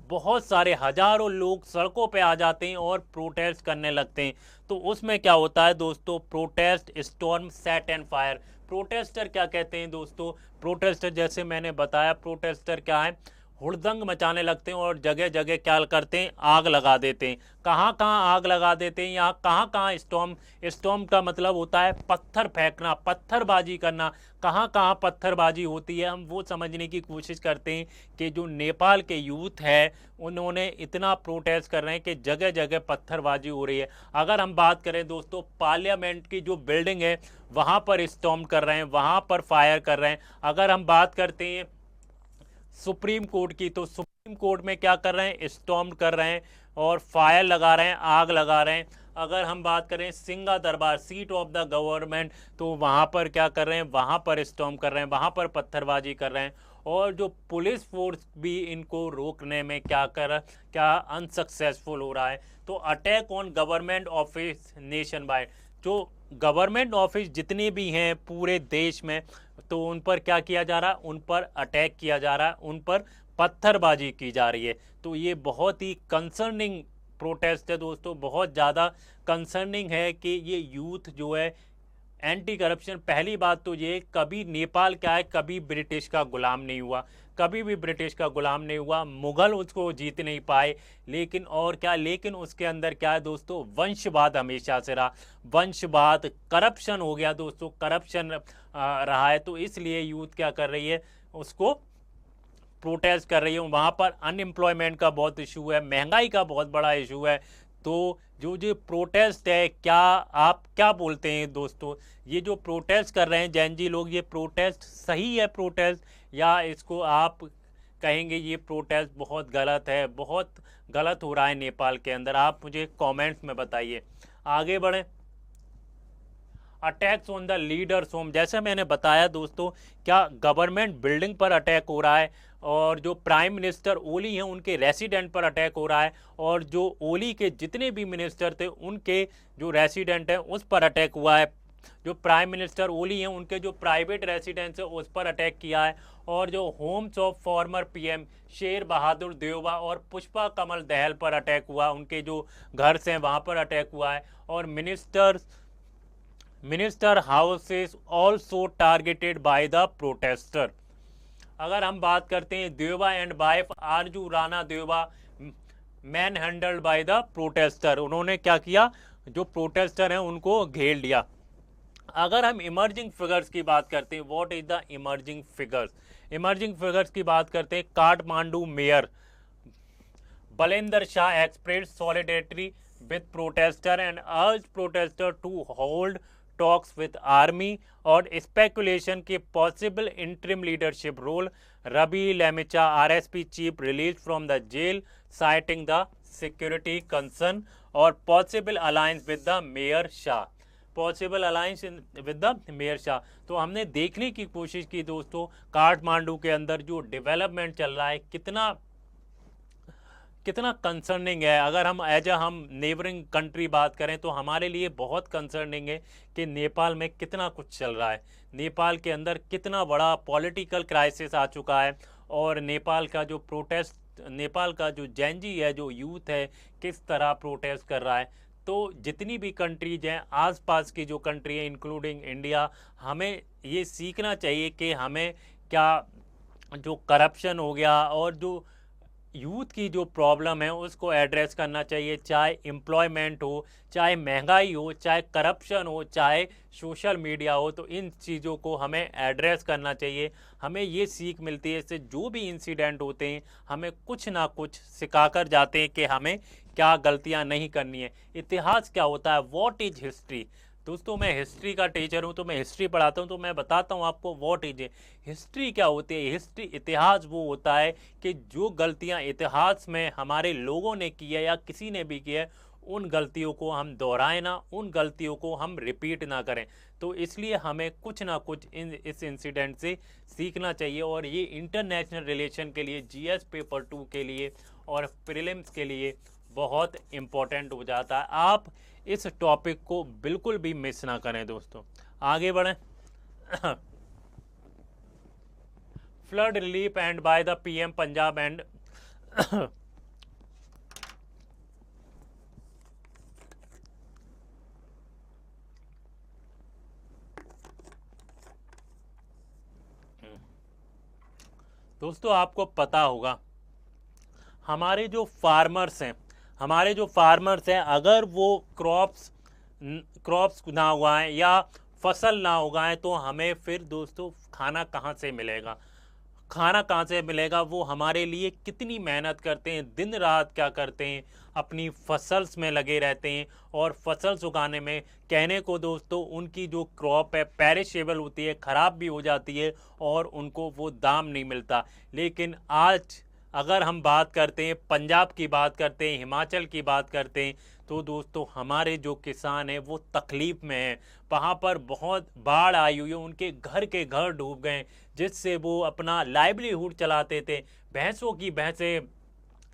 बहुत सारे हजारों लोग सड़कों पे आ जाते हैं और प्रोटेस्ट करने लगते हैं। तो उसमें क्या होता है दोस्तों, protest storm set and fire. Protester क्या कहते हैं दोस्तों, प्रोटेस्टर जैसे मैंने बताया, प्रोटेस्टर क्या है, हुड़दंग मचाने लगते हैं और जगह जगह क्या करते हैं, आग लगा देते हैं। कहाँ कहाँ आग लगा देते हैं, यहाँ कहाँ कहाँ स्टॉर्म, स्टॉर्म का मतलब होता है पत्थर फेंकना, पत्थरबाजी करना। कहाँ कहाँ पत्थरबाजी होती है, हम वो समझने की कोशिश करते हैं कि जो नेपाल के यूथ है उन्होंने इतना प्रोटेस्ट कर रहे हैं कि जगह जगह पत्थरबाजी हो रही है। अगर हम बात करें दोस्तों, पार्लियामेंट की जो बिल्डिंग है वहाँ पर स्टॉर्म कर रहे हैं, वहाँ पर फायर कर रहे हैं। अगर हम बात करते हैं सुप्रीम कोर्ट की, तो सुप्रीम कोर्ट में क्या कर रहे हैं, स्टॉर्म कर रहे हैं और फायर लगा रहे हैं, आग लगा रहे हैं। अगर हम बात करें सिंगा दरबार, सीट ऑफ द गवर्नमेंट, तो वहाँ पर क्या कर रहे हैं, वहाँ पर स्टॉर्म कर रहे हैं, वहाँ पर पत्थरबाजी कर रहे हैं। और जो पुलिस फोर्स भी इनको रोकने में क्या अनसक्सेसफुल हो रहा है। तो attack on government office nation wide, जो गवर्नमेंट ऑफिस जितने भी हैं पूरे देश में, तो उन पर क्या किया जा रहा है, उन पर अटैक किया जा रहा है, उन पर पत्थरबाजी की जा रही है। तो ये बहुत ही कंसर्निंग प्रोटेस्ट है दोस्तों, बहुत ज़्यादा कंसर्निंग है कि ये यूथ जो है एंटी करप्शन। पहली बात तो ये, कभी नेपाल क्या है, कभी ब्रिटिश का गुलाम नहीं हुआ, कभी भी ब्रिटिश का गुलाम नहीं हुआ, मुगल उसको जीत नहीं पाए। लेकिन और क्या, लेकिन उसके अंदर क्या है दोस्तों, वंशवाद हमेशा से रहा, वंशवाद, करप्शन हो गया दोस्तों, करप्शन रहा है। तो इसलिए यूथ क्या कर रही है, उसको प्रोटेस्ट कर रही है। वहाँ पर अनएम्प्लॉयमेंट का बहुत इशू है, महंगाई का बहुत बड़ा इशू है। तो जो प्रोटेस्ट है, क्या आप क्या बोलते हैं दोस्तों, ये जो प्रोटेस्ट कर रहे हैं जैन जी लोग, ये प्रोटेस्ट सही है प्रोटेस्ट, या इसको आप कहेंगे ये प्रोटेस्ट बहुत गलत है, बहुत गलत हो रहा है नेपाल के अंदर? आप मुझे कमेंट्स में बताइए। आगे बढ़ें। Attacks on the leaders home, जैसे मैंने बताया दोस्तों, क्या गवर्नमेंट बिल्डिंग पर अटैक हो रहा है, और जो प्राइम मिनिस्टर ओली हैं उनके रेसिडेंट पर अटैक हो रहा है, और जो ओली के जितने भी मिनिस्टर थे उनके जो रेसिडेंट हैं उस पर अटैक हुआ है। जो प्राइम मिनिस्टर ओली हैं उनके जो प्राइवेट रेसिडेंस है उस पर अटैक किया है, और जो Holmes of former PM Sher Bahadur Deuba और पुष्पा कमल दहल पर अटैक हुआ, उनके जो घर से हैं वहाँ पर अटैक हुआ है। और minister house is also targeted by the protester. अगर हम बात करते हैं, Deuba and wife Arzu Rana Deuba manhandled by the protester, उन्होंने क्या किया, जो प्रोटेस्टर हैं उनको घेर लिया। अगर हम इमर्जिंग फिगर्स की बात करते हैं, what is the emerging figures, emerging figures की बात करते हैं, Kathmandu mayor Balendra Shah express solidarity with protester and urge protester to hold talks with army, और स्पेकुलेशन के possible interim leadership role. Ravi Lamichhane RSP chief release from the jail citing the security concern, और possible alliance with the mayor Shah, possible alliance with the mayor Shah. तो हमने देखने की कोशिश की दोस्तों, काठमांडू के अंदर जो डेवलपमेंट चल रहा है कितना कंसर्निंग है। अगर हम एज हम नेबरिंग कंट्री बात करें तो हमारे लिए बहुत कंसर्निंग है कि नेपाल में कितना कुछ चल रहा है, नेपाल के अंदर कितना बड़ा पॉलिटिकल क्राइसिस आ चुका है, और नेपाल का जो प्रोटेस्ट, नेपाल का जो जेनजी है, जो यूथ है, किस तरह प्रोटेस्ट कर रहा है। तो जितनी भी कंट्रीज हैं, आसपास की जो कंट्री है इंक्लूडिंग इंडिया, हमें ये सीखना चाहिए कि हमें क्या, जो करप्शन हो गया और जो यूथ की जो प्रॉब्लम है उसको एड्रेस करना चाहिए, चाहे एम्प्लॉयमेंट हो, चाहे महंगाई हो, चाहे करप्शन हो, चाहे सोशल मीडिया हो। तो इन चीज़ों को हमें एड्रेस करना चाहिए। हमें ये सीख मिलती है, इससे जो भी इंसिडेंट होते हैं हमें कुछ ना कुछ सिखा कर जाते हैं कि हमें क्या गलतियां नहीं करनी है। इतिहास क्या होता है, व्हाट इज हिस्ट्री। दोस्तों मैं हिस्ट्री का टीचर हूं, तो मैं हिस्ट्री पढ़ाता हूं, तो मैं बताता हूं आपको व्हाट इज हिस्ट्री क्या होती है। हिस्ट्री, इतिहास वो होता है कि जो गलतियां इतिहास में हमारे लोगों ने की है या किसी ने भी की है, उन गलतियों को हम दोहराएं ना, उन गलतियों को हम रिपीट ना करें। तो इसलिए हमें कुछ ना कुछ इस इंसिडेंट से सीखना चाहिए, और ये इंटरनेशनल रिलेशन के लिए, जीएस पेपर 2 के लिए और प्रीलिम्स के लिए बहुत इम्पोर्टेंट हो जाता है। आप इस टॉपिक को बिल्कुल भी मिस ना करें दोस्तों। आगे बढ़ें। Flood relief and by the PM Punjab and दोस्तों आपको पता होगा हमारे जो फार्मर्स हैं अगर वो क्रॉप्स ना उगाएं या फसल ना उगाएं तो हमें फिर दोस्तों खाना कहाँ से मिलेगा। वो हमारे लिए कितनी मेहनत करते हैं, दिन रात क्या करते हैं, अपनी फसल्स में लगे रहते हैं। और फसल्स उगाने में कहने को दोस्तों उनकी जो क्रॉप है पेरिशेबल होती है, ख़राब भी हो जाती है और उनको वो दाम नहीं मिलता। लेकिन आज अगर हम बात करते हैं, पंजाब की बात करते हैं, हिमाचल की बात करते हैं, तो दोस्तों हमारे जो किसान हैं वो तकलीफ़ में हैं। वहाँ पर बहुत बाढ़ आई हुई है, उनके घर के घर डूब गए, जिससे वो अपना लाइवलीहुड चलाते थे। भैंसों की भैंसें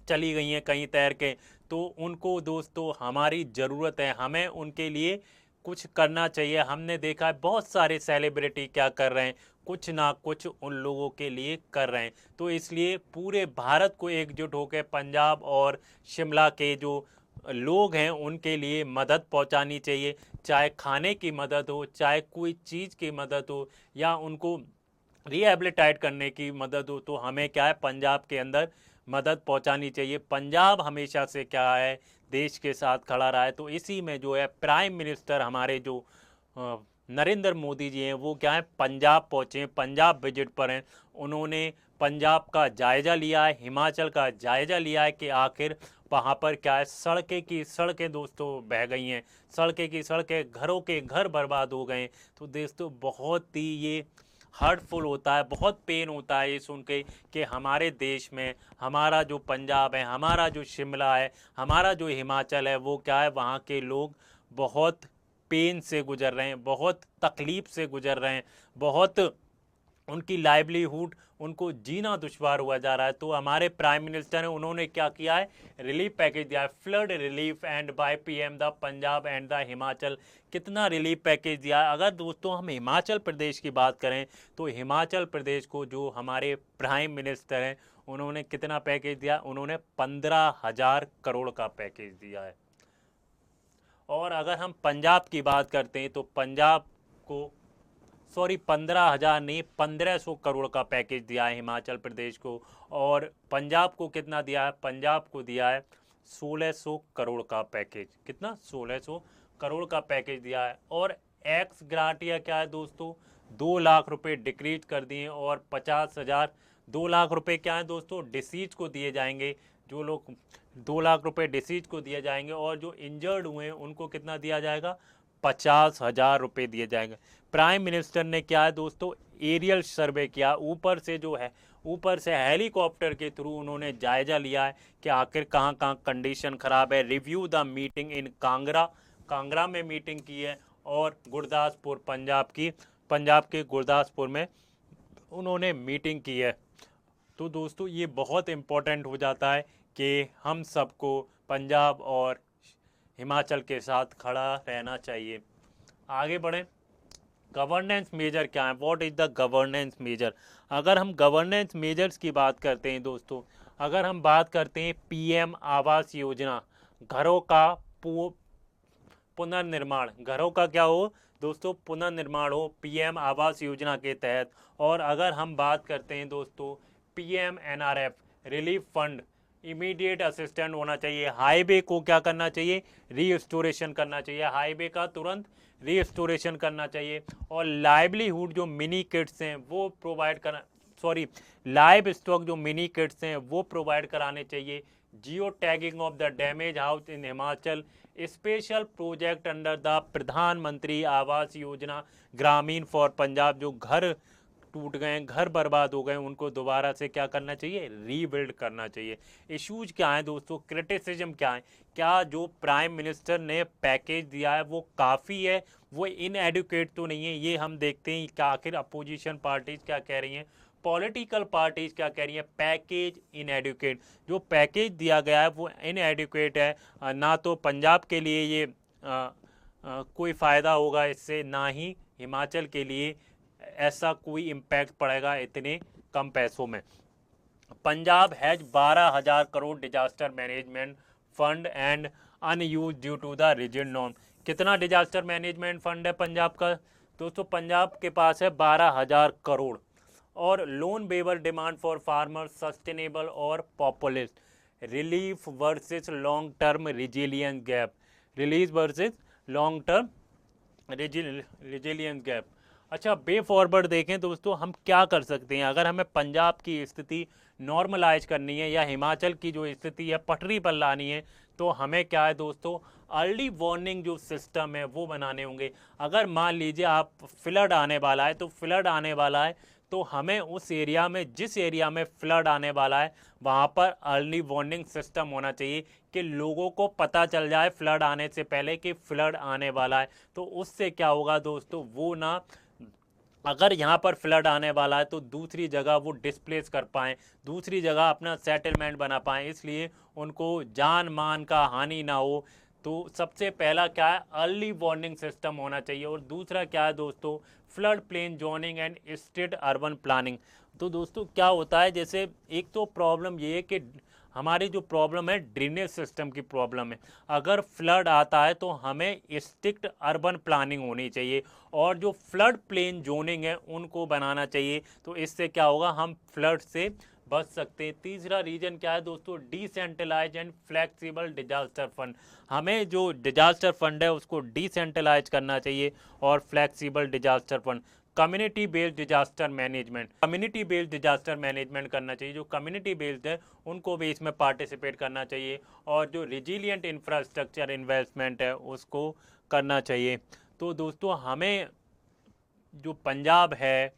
चली गई हैं कहीं तैर के। तो उनको दोस्तों हमारी ज़रूरत है, हमें उनके लिए कुछ करना चाहिए। हमने देखा है बहुत सारे सेलिब्रिटी क्या कर रहे हैं, कुछ ना कुछ उन लोगों के लिए कर रहे हैं। तो इसलिए पूरे भारत को एकजुट होकर पंजाब और शिमला के जो लोग हैं उनके लिए मदद पहुंचानी चाहिए। चाहे खाने की मदद हो, चाहे कोई चीज़ की मदद हो, या उनको रिहेबिलिटेट करने की मदद हो, तो हमें क्या है पंजाब के अंदर मदद पहुंचानी चाहिए। पंजाब हमेशा से क्या है देश के साथ खड़ा रहा है। तो इसी में जो है प्राइम मिनिस्टर हमारे जो नरेंद्र मोदी जी हैं वो क्या है पंजाब पहुँचे हैं, पंजाब विजिट पर हैं। उन्होंने पंजाब का जायज़ा लिया है, हिमाचल का जायज़ा लिया है कि आखिर वहाँ पर क्या है सड़कें दोस्तों बह गई हैं, सड़कें की सड़कें, घरों के घर बर्बाद हो गए। तो दोस्तों बहुत ही ये हर्टफुल होता है, बहुत पेन होता है ये सुन के कि हमारे देश में हमारा जो पंजाब है, हमारा जो शिमला है, हमारा जो हिमाचल है, वो क्या है वहाँ के लोग बहुत पेन से गुजर रहे हैं, बहुत तकलीफ़ से गुजर रहे हैं, बहुत उनकी लाइवलीहुड, उनको जीना दुश्वार हुआ जा रहा है। तो हमारे प्राइम मिनिस्टर हैं, उन्होंने क्या किया है रिलीफ पैकेज दिया है, flood relief and by PM the Punjab and the Himachal. कितना रिलीफ पैकेज दिया है। अगर दोस्तों हम हिमाचल प्रदेश की बात करें तो हिमाचल प्रदेश को जो हमारे प्राइम मिनिस्टर हैं उन्होंने कितना पैकेज दिया, उन्होंने 15,000 करोड़ का पैकेज दिया है। और अगर हम पंजाब की बात करते हैं तो पंजाब को 15,000 नहीं 1,500 करोड़ का पैकेज दिया है हिमाचल प्रदेश को। और पंजाब को कितना दिया है, पंजाब को दिया है 1,600 करोड़ का पैकेज। कितना, 1,600 करोड़ का पैकेज दिया है। और एक्स ग्रांटिया क्या है दोस्तों, 2 लाख रुपए डिक्रीज कर दिए और 50,000 2 लाख रुपए क्या है दोस्तों डिसीज को दिए जाएंगे। जो लोग 2 लाख रुपए डिसीज को दिए जाएंगे और जो इंजर्ड हुए हैं उनको कितना दिया जाएगा, 50,000 रुपये दिए जाएंगे। प्राइम मिनिस्टर ने क्या है दोस्तों एरियल सर्वे किया, ऊपर से हेलीकॉप्टर के थ्रू उन्होंने जायज़ा लिया है कि आखिर कहाँ कहाँ कंडीशन ख़राब है। Review the meeting in Kangra में मीटिंग की है और गुरदासपुर पंजाब के गुरदासपुर में उन्होंने मीटिंग की है। तो दोस्तों ये बहुत इम्पोर्टेंट हो जाता है कि हम सबको पंजाब और हिमाचल के साथ खड़ा रहना चाहिए। आगे बढ़ें, गवर्नेंस मेजर क्या है, what is the governance measure. अगर हम गवर्नेंस मेजर्स की बात करते हैं दोस्तों, अगर हम बात करते हैं पीएम आवास योजना, घरों का पुनर्निर्माण, घरों का क्या हो दोस्तों पुनर्निर्माण हो पीएम आवास योजना के तहत। और अगर हम बात करते हैं दोस्तों PMNRF relief fund, immediate assistant होना चाहिए। हाईवे को क्या करना चाहिए, रीस्टोरेशन करना चाहिए, हाईवे का तुरंत रीस्टोरेशन करना चाहिए। और लाइवलीहुड जो मिनी किट्स हैं वो प्रोवाइड करना लाइव स्टॉक जो मिनी किट्स हैं वो प्रोवाइड कराने चाहिए। Geo tagging of the damage house in Himachal, special project under the प्रधानमंत्री आवास योजना ग्रामीण फॉर पंजाब, जो घर टूट गए, घर बर्बाद हो गए, उनको दोबारा से क्या करना चाहिए, रीबिल्ड करना चाहिए। इश्यूज क्या हैं दोस्तों, क्रिटिसिज्म क्या है, क्या जो प्राइम मिनिस्टर ने पैकेज दिया है वो काफ़ी है, वो इनएडुकेट तो नहीं है। ये हम देखते हैं कि आखिर अपोजिशन पार्टीज क्या कह रही हैं, पॉलिटिकल पार्टीज क्या कह रही हैं, पैकेज इनएडुकेट। जो पैकेज दिया गया है वो इनएडुकेट है, ना तो पंजाब के लिए ये कोई फ़ायदा होगा इससे, ना ही हिमाचल के लिए ऐसा कोई इम्पैक्ट पड़ेगा इतने कम पैसों में। Punjab has 12,000 crore disaster management fund and unused due to the rigid norm. कितना डिजास्टर मैनेजमेंट फंड है पंजाब का दोस्तों, पंजाब के पास है 12,000 करोड़। और loan waiver demand for farmer sustainable और populist, relief versus long term resilience gap, release versus long term resilience gap. अच्छा, way forward देखें दोस्तों, हम क्या कर सकते हैं अगर हमें पंजाब की स्थिति नॉर्मलाइज करनी है या हिमाचल की जो स्थिति है पटरी पर लानी है, तो हमें क्या है दोस्तों, अर्ली वार्निंग जो सिस्टम है वो बनाने होंगे। अगर मान लीजिए आप फ्लड आने वाला है, तो फ्लड आने वाला है तो हमें उस एरिया में, जिस एरिया में फ्लड आने वाला है वहाँ पर अर्ली वार्निंग सिस्टम होना चाहिए कि लोगों को पता चल जाए फ्लड आने से पहले कि फ्लड आने वाला है। तो उससे क्या होगा दोस्तों, वो ना, अगर यहाँ पर फ्लड आने वाला है तो दूसरी जगह वो डिस्प्लेस कर पाएँ, दूसरी जगह अपना सेटलमेंट बना पाएँ, इसलिए उनको जान मान का हानि ना हो। तो सबसे पहला क्या है, अर्ली वार्निंग सिस्टम होना चाहिए। और दूसरा क्या है दोस्तों, flood plain zoning and state urban planning. तो दोस्तों क्या होता है, जैसे एक तो प्रॉब्लम ये है कि हमारी जो प्रॉब्लम है ड्रेनेज सिस्टम की प्रॉब्लम है। अगर फ्लड आता है तो हमें स्ट्रिक्ट अर्बन प्लानिंग होनी चाहिए और जो फ्लड प्लेन जोनिंग है उनको बनाना चाहिए। तो इससे क्या होगा, हम फ्लड से बच सकते हैं। तीसरा रीजन क्या है दोस्तों, decentralise and flexible disaster fund. हमें जो डिजास्टर फंड है उसको डिसेंट्रलाइज करना चाहिए और flexible disaster fund. Community based disaster management, community based disaster management करना चाहिए। जो कम्युनिटी बेस्ड है उनको भी इसमें पार्टिसिपेट करना चाहिए और जो रिजिलियंट इंफ्रास्ट्रक्चर इन्वेस्टमेंट है उसको करना चाहिए। तो दोस्तों हमें जो पंजाब है,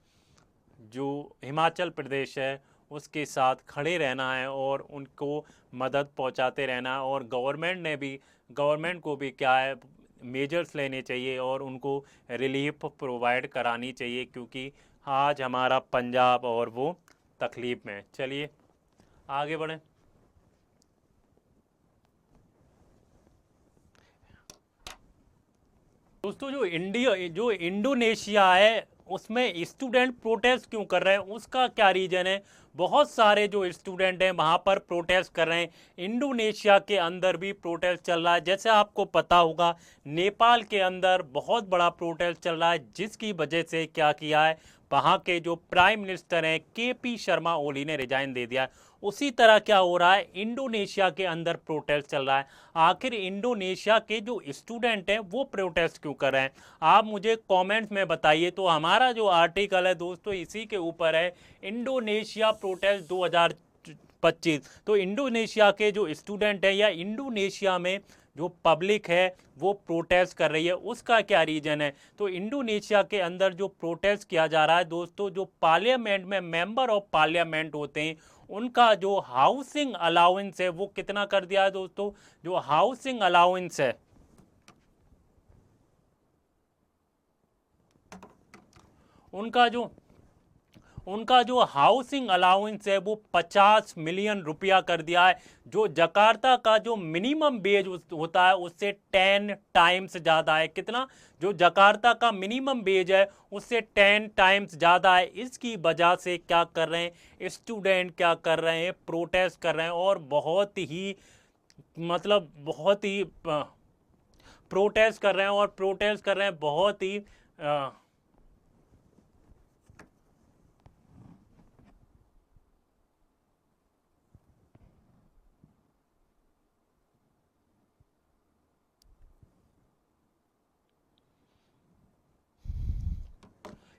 जो हिमाचल प्रदेश है, उसके साथ खड़े रहना है और उनको मदद पहुंचाते रहना है। और गवर्नमेंट को भी क्या है, मेजर्स लेने चाहिए और उनको रिलीफ प्रोवाइड करानी चाहिए, क्योंकि आज हमारा पंजाब और वो तकलीफ में है। चलिए आगे बढ़ें। दोस्तों जो इंडोनेशिया है उसमें स्टूडेंट प्रोटेस्ट क्यों कर रहे हैं, उसका क्या रीजन है। बहुत सारे जो स्टूडेंट हैं वहाँ पर प्रोटेस्ट कर रहे हैं। इंडोनेशिया के अंदर भी प्रोटेस्ट चल रहा है। जैसे आपको पता होगा नेपाल के अंदर बहुत बड़ा प्रोटेस्ट चल रहा है, जिसकी वजह से क्या किया है, वहाँ के जो प्राइम मिनिस्टर हैं केपी शर्मा ओली ने रिजाइन दे दिया है। उसी तरह क्या हो रहा है, इंडोनेशिया के अंदर प्रोटेस्ट चल रहा है। आखिर इंडोनेशिया के जो स्टूडेंट हैं वो प्रोटेस्ट क्यों कर रहे हैं, आप मुझे कमेंट्स में बताइए। तो हमारा जो आर्टिकल है दोस्तों इसी के ऊपर है, इंडोनेशिया प्रोटेस्ट 2025। तो इंडोनेशिया के जो स्टूडेंट हैं या इंडोनेशिया में जो पब्लिक है वो प्रोटेस्ट कर रही है, उसका क्या रीजन है। तो इंडोनेशिया के अंदर जो प्रोटेस्ट किया जा रहा है दोस्तों, जो पार्लियामेंट में मेंबर ऑफ पार्लियामेंट होते हैं उनका जो हाउसिंग अलाउंस है वो कितना कर दिया है दोस्तों। जो हाउसिंग अलाउंस है, उनका जो हाउसिंग अलाउंस है वो 50 मिलियन रुपया कर दिया है, जो जकार्ता का जो मिनिमम वेज होता है उससे 10 टाइम्स ज़्यादा है। कितना, जो जकार्ता का मिनिमम वेज है उससे 10 टाइम्स ज़्यादा है। इसकी वजह से क्या कर रहे हैं स्टूडेंट, क्या कर रहे हैं, प्रोटेस्ट कर रहे हैं और बहुत ही प्रोटेस्ट कर रहे हैं और प्रोटेस्ट कर रहे हैं बहुत ही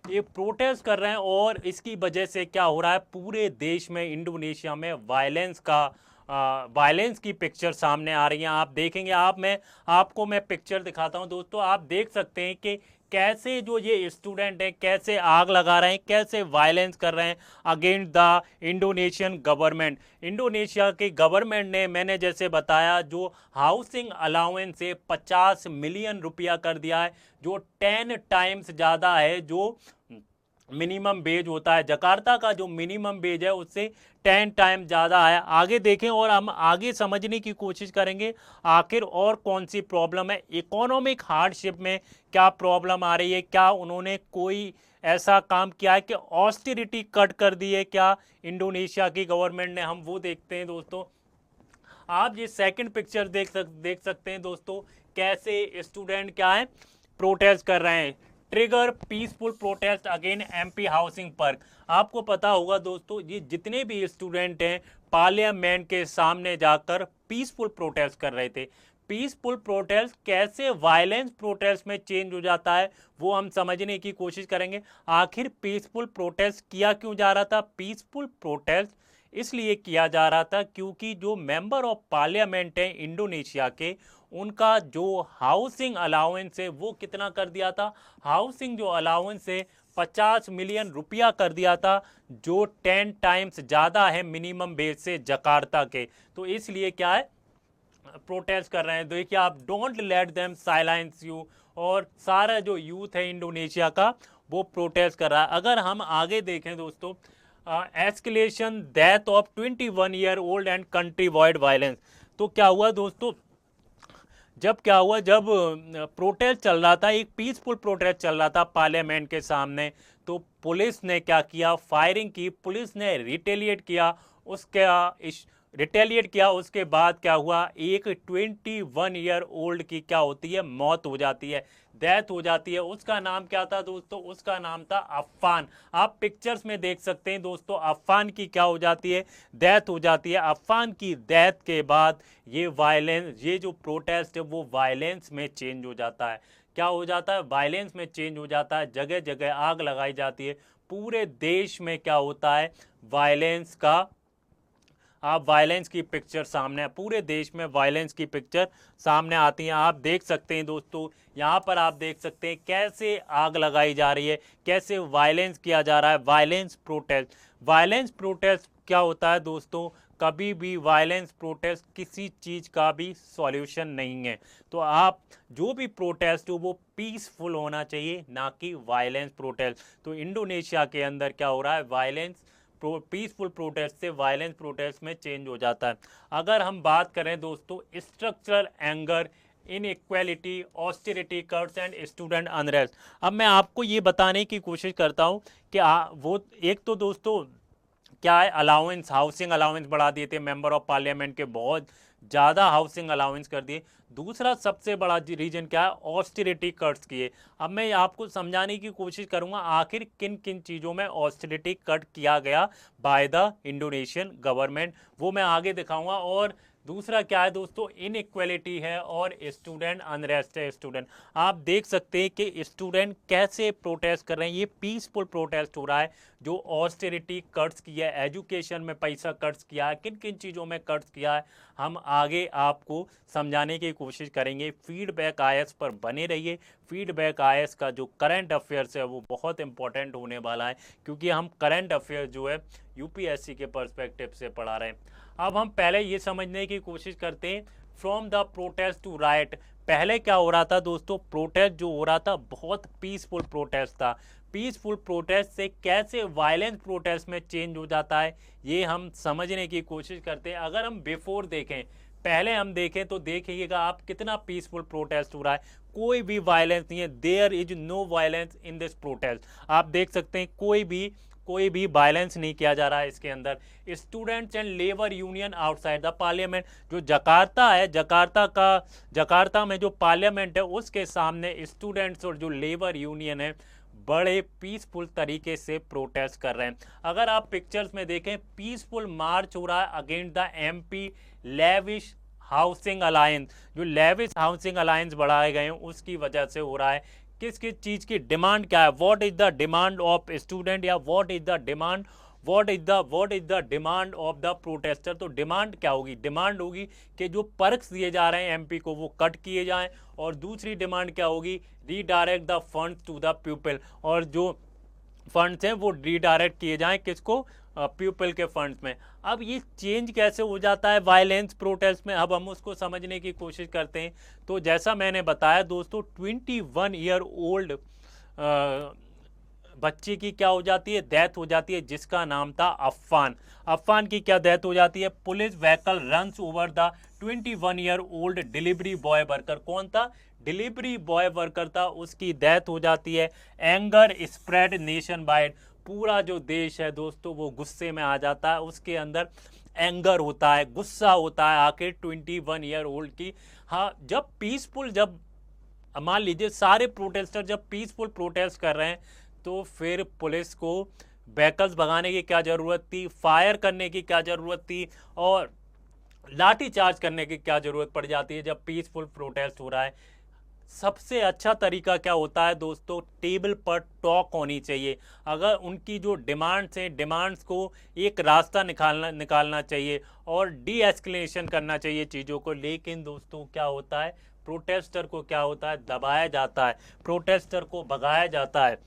ये प्रोटेस्ट कर रहे हैं। और इसकी वजह से क्या हो रहा है, पूरे देश में, इंडोनेशिया में वायलेंस की पिक्चर सामने आ रही हैं। आप देखेंगे, आपको मैं पिक्चर दिखाता हूं दोस्तों, आप देख सकते हैं कि कैसे जो ये स्टूडेंट हैं कैसे आग लगा रहे हैं, कैसे वायलेंस कर रहे हैं against the Indonesian government. Indonesia की गवर्नमेंट ने, मैंने जैसे बताया, जो हाउसिंग अलाउंस है 50 मिलियन रुपया कर दिया है, जो 10 टाइम्स ज़्यादा है जो मिनिमम वेज होता है। जकार्ता का जो मिनिमम वेज है उससे 10 टाइम ज़्यादा है। आगे देखें और हम आगे समझने की कोशिश करेंगे आखिर और कौन सी प्रॉब्लम है। इकोनॉमिक हार्डशिप में क्या प्रॉब्लम आ रही है, क्या उन्होंने कोई ऐसा काम किया है कि ऑस्टेरिटी कट कर दी है क्या इंडोनेशिया की गवर्नमेंट ने, हम वो देखते हैं दोस्तों। आप ये सेकंड पिक्चर देख सकते हैं दोस्तों, कैसे स्टूडेंट क्या है, प्रोटेस्ट कर रहे हैं। Trigger peaceful protest again MP housing park. आपको पता होगा दोस्तों, ये जितने भी स्टूडेंट हैं पार्लियामेंट के सामने जाकर पीसफुल प्रोटेस्ट कर रहे थे। पीसफुल प्रोटेस्ट कैसे वायलेंस प्रोटेस्ट में चेंज हो जाता है वो हम समझने की कोशिश करेंगे। आखिर पीसफुल प्रोटेस्ट किया क्यों जा रहा था? पीसफुल प्रोटेस्ट इसलिए किया जा रहा था क्योंकि जो मेंबर ऑफ पार्लियामेंट हैं इंडोनेशिया के, उनका जो हाउसिंग अलाउंस है वो कितना कर दिया था? हाउसिंग जो अलाउंस है 50 मिलियन रुपया कर दिया था, जो 10 टाइम्स ज़्यादा है मिनिमम वेज से जकार्ता के। तो इसलिए क्या है, प्रोटेस्ट कर रहे हैं। देखिए आप, don't let them silence you, और सारा जो यूथ है इंडोनेशिया का वो प्रोटेस्ट कर रहा है। अगर हम आगे देखें दोस्तों, escalation death of 21 year old and country wide violence. तो क्या हुआ दोस्तों, जब प्रोटेस्ट चल रहा था, एक पीसफुल प्रोटेस्ट चल रहा था पार्लियामेंट के सामने, तो पुलिस ने क्या किया? फायरिंग की। पुलिस ने रिटेलिएट किया। उसके बाद क्या हुआ? एक 21 ईयर ओल्ड की क्या होती है? मौत हो जाती है, डेथ हो जाती है। उसका नाम क्या था दोस्तों? उसका नाम था अफ़ान। आप पिक्चर्स में देख सकते हैं दोस्तों, अफ़ान की क्या हो जाती है? डेथ हो जाती है। अफ़ान की डेथ के बाद ये जो प्रोटेस्ट है वो वायलेंस में चेंज हो जाता है। क्या हो जाता है? वायलेंस में चेंज हो जाता है। जगह जगह आग लगाई जाती है। पूरे देश में क्या होता है? वायलेंस का, आप वायलेंस की पिक्चर सामने, पूरे देश में वायलेंस की पिक्चर सामने आती हैं। आप देख सकते हैं दोस्तों, यहाँ पर आप देख सकते हैं कैसे आग लगाई जा रही है, कैसे वायलेंस किया जा रहा है। वायलेंस प्रोटेस्ट क्या होता है दोस्तों? कभी भी वायलेंस प्रोटेस्ट किसी चीज़ का भी सॉल्यूशन नहीं है। तो आप जो भी प्रोटेस्ट हो वो पीसफुल होना चाहिए, ना कि वायलेंस प्रोटेस्ट। तो इंडोनेशिया के अंदर क्या हो रहा है? पीसफुल प्रोटेस्ट से वायलेंस प्रोटेस्ट में चेंज हो जाता है। अगर हम बात करें दोस्तों, structural anger, inequality, austerity cuts and student unrest. अब मैं आपको ये बताने की कोशिश करता हूँ कि वो एक तो दोस्तों क्या है, अलाउंस, हाउसिंग अलाउंस बढ़ा दिए थे मेंबर ऑफ पार्लियामेंट के, बहुत ज़्यादा हाउसिंग अलाउंस कर दिए। दूसरा सबसे बड़ा रीजन क्या है? ऑस्टेरिटी कट्स किए। अब मैं आपको समझाने की कोशिश करूंगा आखिर किन किन चीज़ों में ऑस्टेरिटी कट किया गया बाय द इंडोनेशियन गवर्नमेंट, वो मैं आगे दिखाऊंगा। और दूसरा क्या है दोस्तों? इनइक्वालिटी है और स्टूडेंट अनरेस्ट है। स्टूडेंट, आप देख सकते हैं कि स्टूडेंट कैसे प्रोटेस्ट कर रहे हैं। ये पीसफुल प्रोटेस्ट हो रहा है। जो ऑस्टेरिटी कट्स किया है, एजुकेशन में पैसा कट्स किया है, किन किन चीज़ों में कट्स किया है, हम आगे आपको समझाने की कोशिश करेंगे। फीडबैक आईएएस पर बने रहिए। फीडबैक आईएएस का जो करंट अफेयर्स है वो बहुत इंपॉर्टेंट होने वाला है, क्योंकि हम करंट अफेयर्स जो है यूपीएससी के पर्सपेक्टिव से पढ़ा रहे हैं। अब हम पहले ये समझने की कोशिश करते हैं, from the protest to riot. पहले क्या हो रहा था दोस्तों? प्रोटेस्ट जो हो रहा था बहुत पीसफुल प्रोटेस्ट था। पीसफुल प्रोटेस्ट से कैसे वायलेंस प्रोटेस्ट में चेंज हो जाता है, ये हम समझने की कोशिश करते हैं। अगर हम बिफोर देखें, पहले हम देखें, तो देखिएगा आप कितना पीसफुल प्रोटेस्ट हो रहा है। कोई भी वायलेंस नहीं है। There is no violence in this protest. आप देख सकते हैं कोई भी वायलेंस नहीं किया जा रहा है इसके अंदर। Students and labour union outside the parliament, जो जकार्ता है, जकार्ता में जो पार्लियामेंट है उसके सामने स्टूडेंट्स और जो लेबर यूनियन है बड़े पीसफुल तरीके से प्रोटेस्ट कर रहे हैं। अगर आप पिक्चर्स में देखें, पीसफुल मार्च हो रहा है against the MP lavish housing alliance. जो लेविश हाउसिंग अलायंस बढ़ाए गए हैं उसकी वजह से हो रहा है। किस किस चीज़ की डिमांड क्या है? What is the demand of student, या what is the demand of the protester? तो डिमांड क्या होगी? डिमांड होगी कि जो पर्क्स दिए जा रहे हैं एमपी को वो कट किए जाएं। और दूसरी डिमांड क्या होगी? Redirect the funds to the people, और जो फंड्स हैं वो रीडायरेक्ट किए जाएं किसको? पीपल के फंड्स में। अब ये चेंज कैसे हो जाता है वायलेंस प्रोटेस्ट में? अब हम उसको समझने की कोशिश करते हैं। तो जैसा मैंने बताया दोस्तों, 21 ईयर ओल्ड बच्चे की क्या हो जाती है? डेथ हो जाती है, जिसका नाम था अफ़ान। अफ़ान की क्या डेथ हो जाती है? Police vehicle runs over the 21 year old delivery boy worker. कौन था? डिलीवरी बॉय वर्कर था, उसकी डेथ हो जाती है। एंगर स्प्रेड नेशन वाइड, पूरा जो देश है दोस्तों वो गुस्से में आ जाता है। उसके अंदर एंगर होता है, गुस्सा होता है आखिर 21 ईयर ओल्ड की। हाँ, जब मान लीजिए सारे प्रोटेस्टर जब पीसफुल प्रोटेस्ट कर रहे हैं, तो फिर पुलिस को व्हीकल्स भगाने की क्या ज़रूरत थी, फायर करने की क्या ज़रूरत थी, और लाठी चार्ज करने की क्या ज़रूरत पड़ जाती है जब पीसफुल प्रोटेस्ट हो रहा है। सबसे अच्छा तरीका क्या होता है दोस्तों, टेबल पर टॉक होनी चाहिए। अगर उनकी जो डिमांड्स हैं, डिमांड्स को एक रास्ता निकालना चाहिए और डी एस्केलेशन करना चाहिए चीज़ों को। लेकिन दोस्तों क्या होता है, प्रोटेस्टर को क्या होता है, दबाया जाता है, प्रोटेस्टर को भगाया जाता है।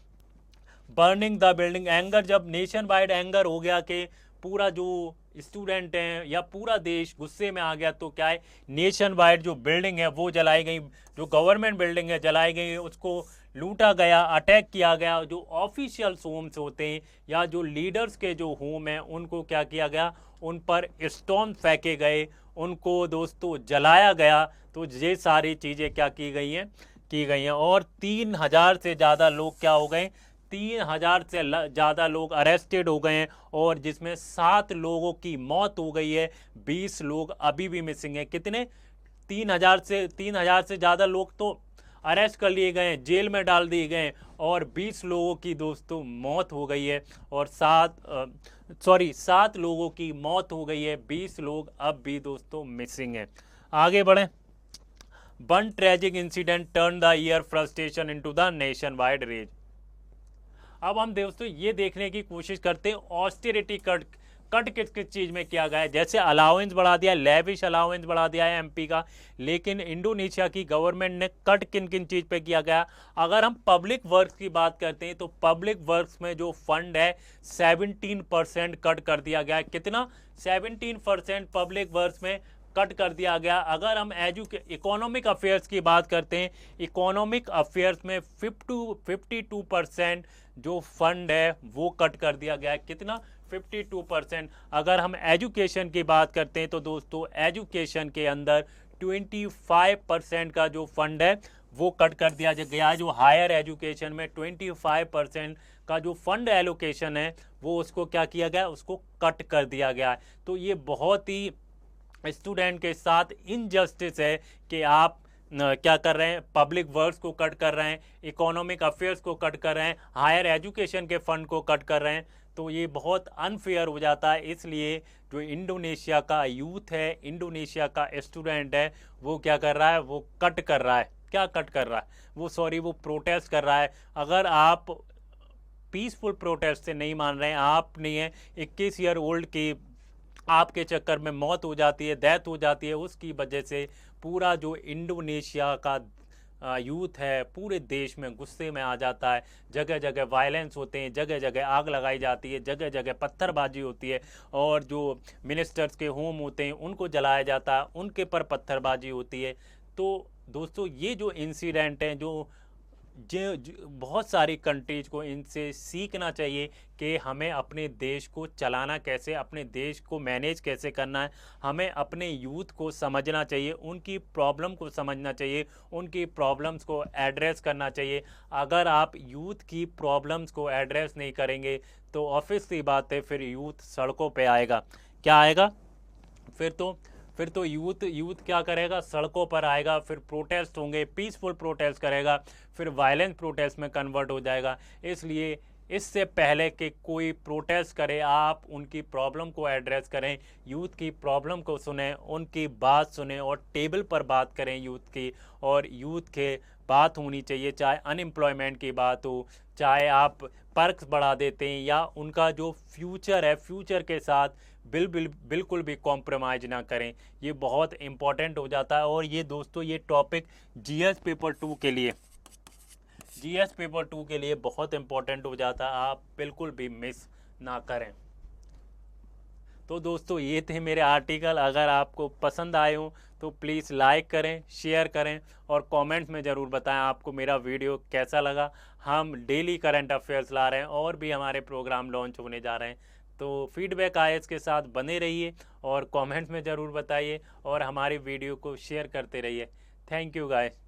बर्निंग द बिल्डिंग, एंगर, जब नेशन वाइड एंगर हो गया कि पूरा जो स्टूडेंट हैं या पूरा देश गुस्से में आ गया, तो क्या है, नेशन वाइड जो बिल्डिंग है वो जलाई गई, जो गवर्नमेंट बिल्डिंग है जलाई गई, उसको लूटा गया, अटैक किया गया। जो ऑफिशियल्स होम्स होते हैं या जो लीडर्स के जो होम हैं उनको क्या किया गया, उन पर स्टोन फेंके गए, उनको दोस्तों जलाया गया। तो ये सारी चीज़ें क्या की गई हैं और 3,000 से ज़्यादा लोग क्या हो गए, 3,000 से ज़्यादा लोग अरेस्टेड हो गए हैं, और जिसमें 7 लोगों की मौत हो गई है, 20 लोग अभी भी मिसिंग हैं। कितने, 3,000 से ज़्यादा लोग तो अरेस्ट कर लिए गए हैं, जेल में डाल दिए गए हैं, और 20 लोगों की दोस्तों मौत हो गई है, और 7 लोगों की मौत हो गई है, 20 लोग अब भी दोस्तों मिसिंग हैं। आगे बढ़ें। One tragic incident turn the year frustration into the nationwide rage. अब हम दोस्तों ये देखने की कोशिश करते हैं ऑस्टेरिटी कट किस किस चीज़ में किया गया है। जैसे अलाउंस बढ़ा दिया, लेविश अलाउंस बढ़ा दिया है एमपी का, लेकिन इंडोनेशिया की गवर्नमेंट ने कट किन किन चीज़ पे किया गया। अगर हम पब्लिक वर्क्स की बात करते हैं तो पब्लिक वर्क्स में जो फंड है 17% कट कर दिया गया है। कितना, 17% पब्लिक वर्क्स में कट कर दिया गया। अगर हम इकोनॉमिक अफेयर्स की बात करते हैं, इकोनॉमिक अफेयर्स में 52% जो फंड है वो कट कर दिया गया है। कितना, 52%। अगर हम एजुकेशन की बात करते हैं तो दोस्तों एजुकेशन के अंदर 25% का जो फंड है वो कट कर दिया गया है। जो हायर एजुकेशन में 25% का जो फंड एलोकेशन है वो उसको क्या किया गया, उसको कट कर दिया गया है। तो ये बहुत ही स्टूडेंट के साथ इनजस्टिस है कि आप क्या कर रहे हैं, पब्लिक वर्क्स को कट कर रहे हैं, इकोनॉमिक अफेयर्स को कट कर रहे हैं, हायर एजुकेशन के फंड को कट कर रहे हैं। तो ये बहुत अनफेयर हो जाता है। इसलिए जो इंडोनेशिया का यूथ है, इंडोनेशिया का स्टूडेंट है, वो क्या कर रहा है, वो कट कर रहा है। क्या कट कर रहा है, वो प्रोटेस्ट कर रहा है। अगर आप पीसफुल प्रोटेस्ट से नहीं मान रहे हैं, आप नहीं है 21 ईयर ओल्ड की आपके चक्कर में मौत हो जाती है, डेथ हो जाती है, उसकी वजह से पूरा जो इंडोनेशिया का यूथ है पूरे देश में गुस्से में आ जाता है। जगह जगह वायलेंस होते हैं, जगह जगह आग लगाई जाती है, जगह जगह पत्थरबाजी होती है, और जो मिनिस्टर्स के होम होते हैं उनको जलाया जाता है, उनके पर पत्थरबाजी होती है। तो दोस्तों ये जो इंसिडेंट हैं, जो बहुत सारी कंट्रीज को इनसे सीखना चाहिए कि हमें अपने देश को चलाना कैसे, अपने देश को मैनेज कैसे करना है। हमें अपने यूथ को समझना चाहिए, उनकी प्रॉब्लम को समझना चाहिए, उनकी प्रॉब्लम्स को एड्रेस करना चाहिए। अगर आप यूथ की प्रॉब्लम्स को एड्रेस नहीं करेंगे तो ऑब्वियस सी बात है फिर यूथ सड़कों पे आएगा। क्या आएगा, फिर तो यूथ क्या करेगा, सड़कों पर आएगा, फिर प्रोटेस्ट होंगे, पीसफुल प्रोटेस्ट करेगा, फिर वायलेंस प्रोटेस्ट में कन्वर्ट हो जाएगा। इसलिए इससे पहले कि कोई प्रोटेस्ट करे, आप उनकी प्रॉब्लम को एड्रेस करें, यूथ की प्रॉब्लम को सुने, उनकी बात सुने और टेबल पर बात करें यूथ की। और यूथ के बात होनी चाहिए, चाहे अनएम्प्लॉयमेंट की बात हो, चाहे आप पर्क्स बढ़ा देते हैं, या उनका जो फ्यूचर है, फ्यूचर के साथ बिल्कुल भी कॉम्प्रोमाइज़ ना करें। ये बहुत इम्पॉर्टेंट हो जाता है। और ये दोस्तों ये टॉपिक जीएस पेपर 2 के लिए बहुत इम्पॉर्टेंट हो जाता है, आप बिल्कुल भी मिस ना करें। तो दोस्तों ये थे मेरे आर्टिकल। अगर आपको पसंद आए हो तो प्लीज़ लाइक करें, शेयर करें और कमेंट्स में ज़रूर बताएं आपको मेरा वीडियो कैसा लगा। हम डेली करंट अफेयर्स ला रहे हैं और भी हमारे प्रोग्राम लॉन्च होने जा रहे हैं। तो फीडबैक आए इसके साथ बने रहिए और कमेंट्स में ज़रूर बताइए और हमारी वीडियो को शेयर करते रहिए। Thank you guys.